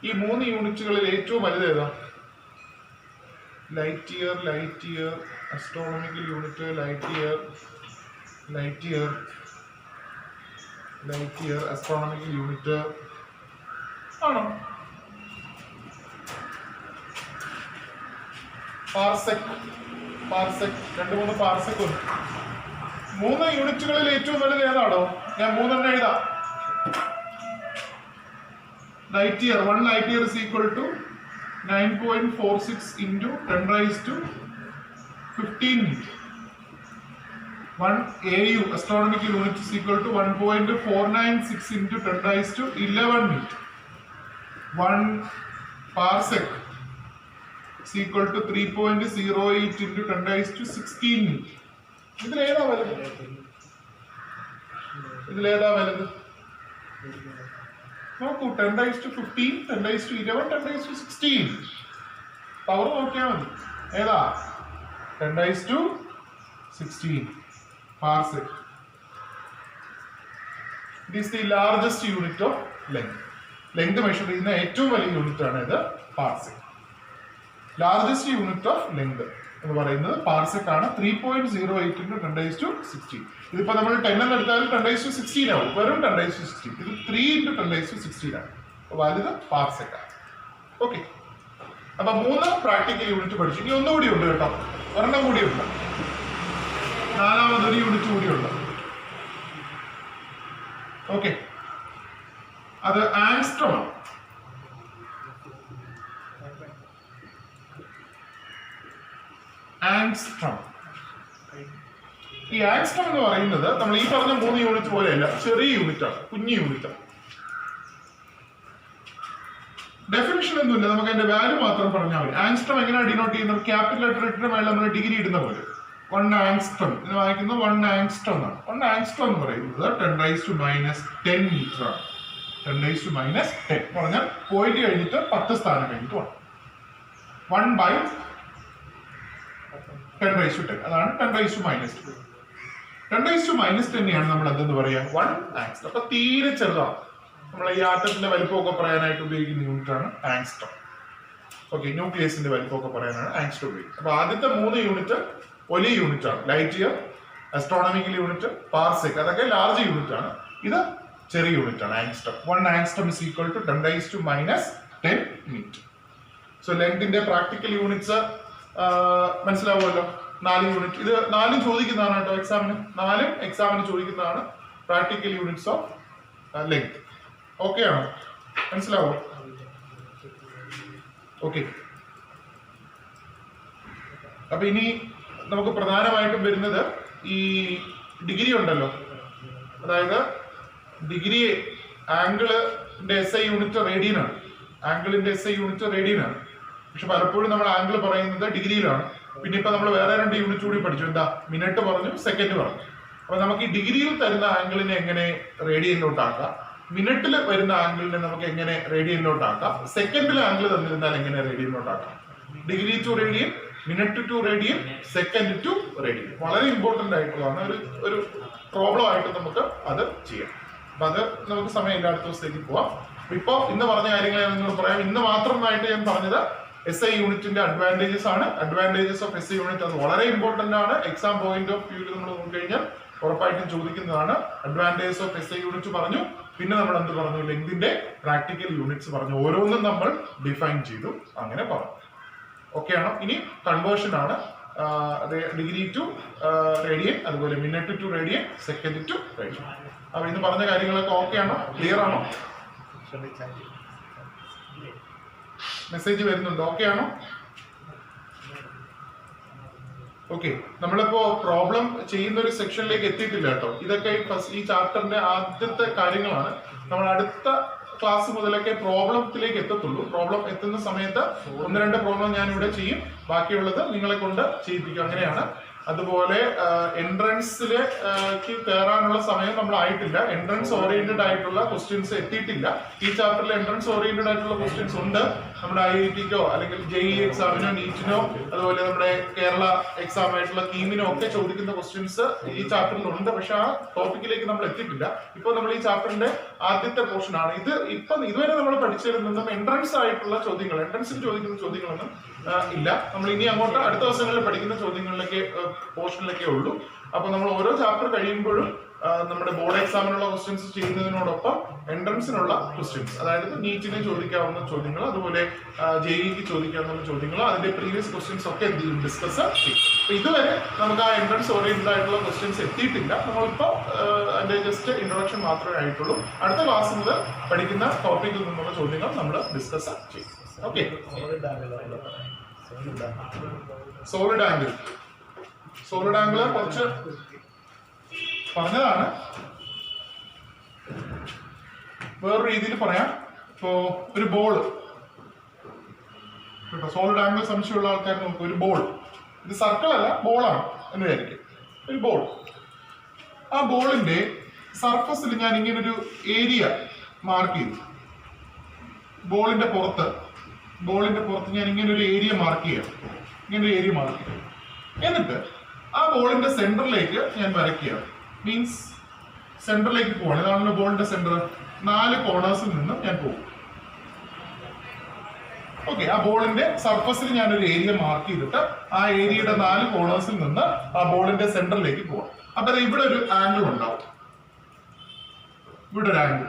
ഈ 3 യൂണിറ്റുകളിൽ ഏറ്റവും വലുത് ഏതാ? Light year, astronomical unit, light year, astronomical unit ആണോ? പാർസെക് 2-3 പാർസെക് ഉണ്ട്. 3 യൂണിറ്റുകളിൽ ഏറ്റവും വലുത് ഏതാണോ? ഞാൻ 3 എണ്ണം എഴുതാം. Light year, 1 light year is equal to 9.46 into 10⁻15 meter. 1 AU astronomical unit is equal to 1.496 into 10⁻11 meter. 1 parsec is equal to 3.08 into 10⁻16 meter. ഇതിലേതാ വലുത്? നോക്കൂ, 10⁻15, 10⁻11, 10⁻16. പവർ നോക്കിയാൽ മതി. ഏതാ? 10⁻16 parsec. It is the largest unit of length. Length measure ചെയ്യുന്ന ഏറ്റവും വലിയ unit ആണ് ഇത് parsec. Largest unit of length എന്ന് പറയുന്നത് പാർസെക് ആണ്. 3.08 into 10⁻16. ഇതിപ്പോ നമ്മൾ 10 എന്ന് എടുത്താൽ 10⁻16 ആവും. വെറും 10⁻16. ഇത് 3 into 10⁻16 ആണ്. വലുത് പാർസെക് ആണ്. ഓക്കെ, അപ്പൊ 3 പ്രാക്ടിക്കൽ യൂണിറ്റ് പഠിച്ചു. ഇനി ഒന്നുകൂടി ഉണ്ട് കേട്ടോ, ഒരെണ്ണം കൂടി ഉണ്ട്. 4ാമതൊരു യൂണിറ്റ് കൂടി ഉണ്ട്. ഓക്കെ, അത് ആങ്സ്ട്രോം ആണ്. ആങ്സ്ട്രോം. ഈ ആങ്സ്ട്രോം എന്ന് പറയുന്നത് നമ്മൾ ഈ പറഞ്ഞ 3 യൂണിറ്റ് പോലെയല്ല, ചെറിയ യൂണിറ്റ് ആണ്, കുഞ്ഞു യൂണിറ്റ് ആണ്. ഡെഫിനിഷൻ ഒന്നുമില്ല, നമുക്ക് അതിന്റെ വാല്യൂ മാത്രം പറഞ്ഞാൽ മതി. ആങ്സ്ട്രോം എങ്ങനെയാണ് ഡിനോട്ട് ചെയ്യുന്നത്? ക്യാപിറ്റൽ ലെറ്റർ ഇട്ടിട്ട് മേലെ നമ്മൾ ഡിഗ്രി ഇടുന്ന പോലെ 1 ആങ്സ്ട്രോം ഇത് വായിക്കുന്നത് 1 ആങ്സ്ട്രോം എന്നാണ്. 1 ആങ്സ്ട്രോം എന്ന് പറയുന്നത് 10⁻⁻10 മീറ്റർ ആണ്. 10⁻⁻10 പറഞ്ഞാൽ പോയിന്റ് കഴിഞ്ഞിട്ട് 10 സ്ഥാനം കഴിഞ്ഞിട്ട് 1/10⁻10 അതാണ് 10⁻⁻10. 10⁻⁻10 നമ്മൾ എന്തെന്ന് പറയാ 1 ആങ്സ്ട്രോം. അപ്പൊ തീരെ ചെറുതാണ്. നമ്മൾ ഈ ആറ്റത്തിന്റെ വലിപ്പമൊക്കെ പറയാനായിട്ട് ഉപയോഗിക്കുന്ന യൂണിറ്റ് ആണ് ആങ്സ്ട്രോം. ഓക്കെ, ന്യൂക്ലിയസിന്റെ വലിപ്പമൊക്കെ പറയാനാണ് ആങ്സ്ട്രോം ഉപയോഗിക്കുന്നത്. അപ്പൊ ആദ്യത്തെ 3 യൂണിറ്റ് വലിയ യൂണിറ്റ് ആണ്. Light year, astronomical unit, parsec, അതൊക്കെ ലാർജ് യൂണിറ്റ് ആണ്. ഇത് ചെറിയ യൂണിറ്റ് ആണ് angstrom. 1 angstrom is equal to 10⁻⁻10 metre. So ലെങ്തിന്റെ പ്രാക്ടിക്കൽ യൂണിറ്റ്സ് മനസ്സിലാവുമല്ലോ. 4 യൂണിറ്റ്. ഇത് 4 ചോദിക്കുന്നതാണ് കേട്ടോ എക്സാമിന്. 4 എക്സാമിന് ചോദിക്കുന്നതാണ് practical units of length. Okay ആണോ? മനസ്സിലാവോ? ഓക്കെ. അപ്പൊ ഇനി നമുക്ക് പ്രധാനമായിട്ടും വരുന്നത് ഈ ഡിഗ്രി ഉണ്ടല്ലോ. അതായത് ഡിഗ്രി ആംഗിളിന്റെ SI യൂണിറ്റ് റേഡിയനാണ്. ആംഗിളിന്റെ SI യൂണിറ്റ് റേഡിയനാണ്. പക്ഷെ പലപ്പോഴും നമ്മൾ ആംഗിൾ പറയുന്നത് ഡിഗ്രിയിലാണ്. പിന്നെ ഇപ്പൊ നമ്മൾ വേറെ 2 യൂണിറ്റ് കൂടി പഠിച്ചു. എന്താ? മിനിറ്റ് പറഞ്ഞു, സെക്കൻഡ് പറഞ്ഞു. അപ്പൊ നമുക്ക് ഈ ഡിഗ്രിയിൽ തരുന്ന ആംഗിളിനെ എങ്ങനെ റേഡിയനിലോട്ടാക്കാം, മിനിറ്റിൽ വരുന്ന ആംഗിളിനെ നമുക്ക് എങ്ങനെ റേഡിയനിലോട്ടാക്കാം, സെക്കൻഡിലെ ആംഗിൾ തന്നിരുന്നാൽ എങ്ങനെ റേഡിയനിലോട്ടാക്കാം. Degree to radian, minute to radian, second to radian. വളരെ ഇമ്പോർട്ടന്റ് ആയിട്ടുള്ളതാണ്. ഒരു പ്രോബ്ലം ആയിട്ട് നമുക്ക് അത് ചെയ്യാം. അപ്പൊ അത് നമുക്ക് സമയമില്ല, അടുത്ത ദിവസത്തേക്ക് പോവാം. ഇപ്പൊ ഇന്ന് പറഞ്ഞ കാര്യങ്ങൾ ഞാൻ നിങ്ങളോട് പറയാം. ഇന്ന് മാത്രമായിട്ട് ഞാൻ പറഞ്ഞത് SI യൂണിറ്റിന്റെ അഡ്വാൻറ്റേജസ് ആണ്. അഡ്വാൻറ്റേജസ് ഓഫ് SI യൂണിറ്റ് അത് വളരെ ഇമ്പോർട്ടന്റ് ആണ്. എക്സാം പോയിന്റ് ഓഫ് വ്യൂവിൽ നമ്മൾ നോക്കിക്കഴിഞ്ഞാൽ ഉറപ്പായിട്ടും ചോദിക്കുന്നതാണ്. അഡ്വാൻറ്റേജസ് ഓഫ് SI യൂണിറ്റ് പറഞ്ഞു. പിന്നെ നമ്മൾ എന്ത് പറഞ്ഞു? ലെങ്തിന്റെ പ്രാക്ടിക്കൽ യൂണിറ്റ്സ് പറഞ്ഞു. ഓരോന്നും നമ്മൾ ഡിഫൈൻ ചെയ്തു. അങ്ങനെ പറഞ്ഞു. ഓക്കെ ആണോ? ഇനി കൺവേർഷൻ ആണ്. ഡിഗ്രി ടു റേഡിയൻ, അതുപോലെ minute to radian, second to radian. അപ്പൊ ഇന്ന് പറഞ്ഞ കാര്യങ്ങളൊക്കെ ഓക്കെ ആണോ? ക്ലിയർ ആണോ? മെസ്സേജ് വരുന്നുണ്ട്. ഓക്കെ ആണോ? ഓക്കെ. നമ്മളിപ്പോ പ്രോബ്ലം ചെയ്യുന്ന ഒരു സെക്ഷനിലേക്ക് എത്തിയിട്ടില്ല കേട്ടോ. ഇതൊക്കെ ഈ ചാപ്റ്ററിന്റെ ആദ്യത്തെ കാര്യങ്ങളാണ്. നമ്മൾ അടുത്ത ക്ലാസ് മുതലൊക്കെ പ്രോബ്ലത്തിലേക്ക് എത്തത്തുള്ളൂ. പ്രോബ്ലം എത്തുന്ന സമയത്ത് 1-2 പ്രോബ്ലം ഞാൻ ഇവിടെ ചെയ്യും. ബാക്കിയുള്ളത് നിങ്ങളെ കൊണ്ട് ചെയ്യിപ്പിക്കും. അങ്ങനെയാണ്. അതുപോലെ എൻട്രൻസിലേക്ക് കയറാനുള്ള സമയം നമ്മൾ ആയിട്ടില്ല. എൻട്രൻസ് ഓറിയന്റഡ് ആയിട്ടുള്ള ക്വസ്റ്റ്യൻസ് എത്തിയിട്ടില്ല. ഈ ചാപ്റ്ററിൽ എൻട്രൻസ് ഓറിയന്റഡ് ആയിട്ടുള്ള ക്വസ്റ്റ്യൻസ് ഉണ്ട്. നമ്മുടെ IITക്കോ അല്ലെങ്കിൽ JEE എക്സാമിനോ, നീറ്റിനോ, അതുപോലെ നമ്മുടെ കേരള എക്സാം ആയിട്ടുള്ള കീമിനോ ഒക്കെ ചോദിക്കുന്ന ക്വസ്റ്റ്യൻസ് ഈ ചാപ്റ്ററിൽ ഉണ്ട്. പക്ഷെ ആ ടോപ്പിക്കിലേക്ക് നമ്മൾ എത്തിയിട്ടില്ല. ഇപ്പൊ നമ്മൾ ഈ ചാപ്റ്ററിന്റെ ആദ്യത്തെ പോർഷൻ ആണ് ഇത്. ഇതുവരെ നമ്മൾ പഠിച്ചിരുന്നതും എൻട്രൻസ് ആയിട്ടുള്ള ചോദ്യങ്ങൾ, എൻട്രൻസിൽ ചോദിക്കുന്ന ചോദ്യങ്ങളൊന്നും ഇല്ല. നമ്മൾ ഇനി അങ്ങോട്ട് അടുത്ത ദിവസങ്ങളിൽ പഠിക്കുന്ന ചോദ്യങ്ങളിലേക്ക് പോർഷനിലൊക്കെ ഉള്ളൂ. അപ്പൊ നമ്മൾ ഓരോ ചാപ്റ്റർ കഴിയുമ്പോഴും നമ്മുടെ ബോർഡ് എക്സാമിനുള്ള ക്വസ്റ്റ്യൻസ് ചെയ്യുന്നതിനോടൊപ്പം എൻട്രൻസിനുള്ള ക്വസ്റ്റ്യൻസ്, അതായത് നീറ്റിന് ചോദിക്കാവുന്ന ചോദ്യങ്ങൾ, അതുപോലെ JEEക്ക് ചോദിക്കാവുന്ന ചോദ്യങ്ങൾ, അതിന്റെ പ്രീവിയസ് ക്വസ്റ്റ്യൻസ് ഒക്കെ ഡിസ്കസ് ചെയ്യും. അപ്പൊ ഇതുവരെ നമുക്ക് ആ എൻട്രൻസ് ഓറിയന്റഡ് ആയിട്ടുള്ള ക്വസ്റ്റ്യൻസ് എത്തിയിട്ടില്ല. നമ്മളിപ്പോ അതിന്റെ ജസ്റ്റ് ഇൻട്രൊഡക്ഷൻ മാത്രമേ ആയിട്ടുള്ളൂ. അടുത്ത ക്ലാസ് മുതൽ പഠിക്കുന്ന ടോപ്പിക്കിൽ നിന്നുള്ള ചോദ്യങ്ങൾ നമ്മൾ ഡിസ്കസ് ചെയ്യും. Okay. Solid angle. Solid angle കുറച്ച് പറഞ്ഞതാണ്. വേറൊരു രീതിയിൽ പറയാം. ഇപ്പോ ഒരു ബോൾ കേട്ടോ, സോളിഡ് ആംഗിൾ സംശയമുള്ള ആൾക്കാർ നോക്കും. ഒരു ബോൾ, ഇത് സർക്കിൾ അല്ല, ബോളാണ് എന്ന് വിചാരിക്കും. ഒരു ബോൾ. ആ ബോളിന്റെ സർഫസിൽ ഞാൻ ഇങ്ങനൊരു ഏരിയ മാർക്ക് ചെയ്തു. ബോളിന്റെ പുറത്ത് ഞാൻ ഇങ്ങനെ ഒരു ഏരിയ മാർക്ക് ചെയ്യാം. ഇങ്ങനെ ഒരു ഏരിയ മാർക്ക് ചെയ്യാം. എന്നിട്ട് ആ ബോളിന്റെ സെന്ററിലേക്ക് ഞാൻ വരയ്ക്കുകയാണ്. മീൻസ് സെന്ററിലേക്ക് പോവാണ്. ഇതാണല്ലോ ബോളിന്റെ സെന്റർ. 4 കോർണേഴ്സിൽ നിന്നും ഞാൻ പോകും. ഓക്കെ. ആ ബോളിന്റെ സർഫസിൽ ഞാൻ ഒരു ഏരിയ മാർക്ക് ചെയ്തിട്ട് ആ ഏരിയയുടെ 4 കോർണേഴ്സിൽ നിന്ന് ആ ബോളിന്റെ സെന്ററിലേക്ക് പോവാം. അപ്പൊ ഇവിടെ ഒരു ആംഗിൾ ഉണ്ടാവും. ഇവിടെ ഒരു ആംഗിൾ.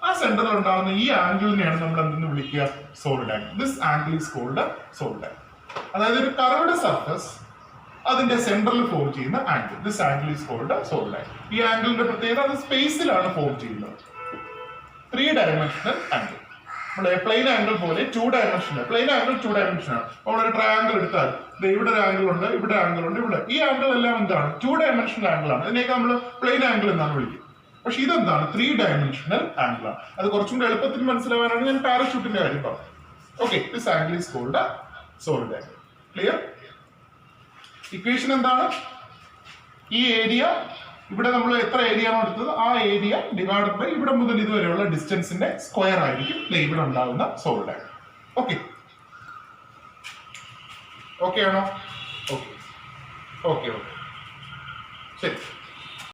ആ സെന്ററിൽ ഉണ്ടാകുന്ന ഈ ആംഗിളിനെയാണ് നമ്മൾ എന്തെന്ന് വിളിക്കുക? Solid angle. This angle is called solid angle. അതായത് ഒരു കർവ്ഡ് സർഫസ്, ആ അതിന്റെ സെന്ററിൽ ഫോം ചെയ്യുന്ന ആംഗിൾ. This angle is called solid angle. ഈ ആംഗിളിന്റെ പ്രത്യേകത അത് സ്പേസിലാണ് ഫോം ചെയ്യുന്നത്. 3 ഡയമെൻഷണൽ ആംഗിൾ. നമ്മളെ പ്ലെയിൻ ആംഗിൾ പോലെ 2 ഡയമെൻഷനൽ. Plain angle 2 ഡയമെൻഷനാണ്. നമ്മളൊരു ട്രയാംഗിൾ എടുത്താൽ ഇവിടെ ഒരു ആംഗിൾ ഉണ്ട്, ഇവിടെ ആംഗിൾ ഉണ്ട്, ഇവിടെ ഈ ആംഗിൾ എല്ലാം എന്താണ്? 2 ഡയമെൻഷണൽ ആംഗിൾ ആണ്. ഇതിനെയൊക്കെ നമ്മൾ പ്ലെയിൻ ആംഗിൾ എന്നാണ് വിളിക്കുന്നത്. പക്ഷെ ഇതെന്താണ്? 3 ഡയമെൻഷണൽ ആംഗിൾ ആണ്. അത് കുറച്ചും കൂടി എളുപ്പത്തിൽ മനസ്സിലാവാനാണ് ഞാൻ പാരഷൂട്ടിന്റെ കാര്യം പറഞ്ഞത്. Okay, this angle is called solid angle. Clear? Equation എന്താണ്? ഈ ഏരിയ, ഇവിടെ നമ്മൾ എത്ര ഏരിയ ആണ് എടുത്തത്, ആ ഏരിയ ഡിവൈഡ് ബൈ ഇവിടെ മുതൽ ഇതുവരെയുള്ള ഡിസ്റ്റൻസിന്റെ സ്ക്വയർ ആയിരിക്കും ഇവിടെ ഉണ്ടാകുന്ന സോളിഡ് ആംഗിൾ. ഓക്കെ, ഓക്കെ ആണോ? ഓക്കെ ഓക്കെ ഓക്കെ, ശരി.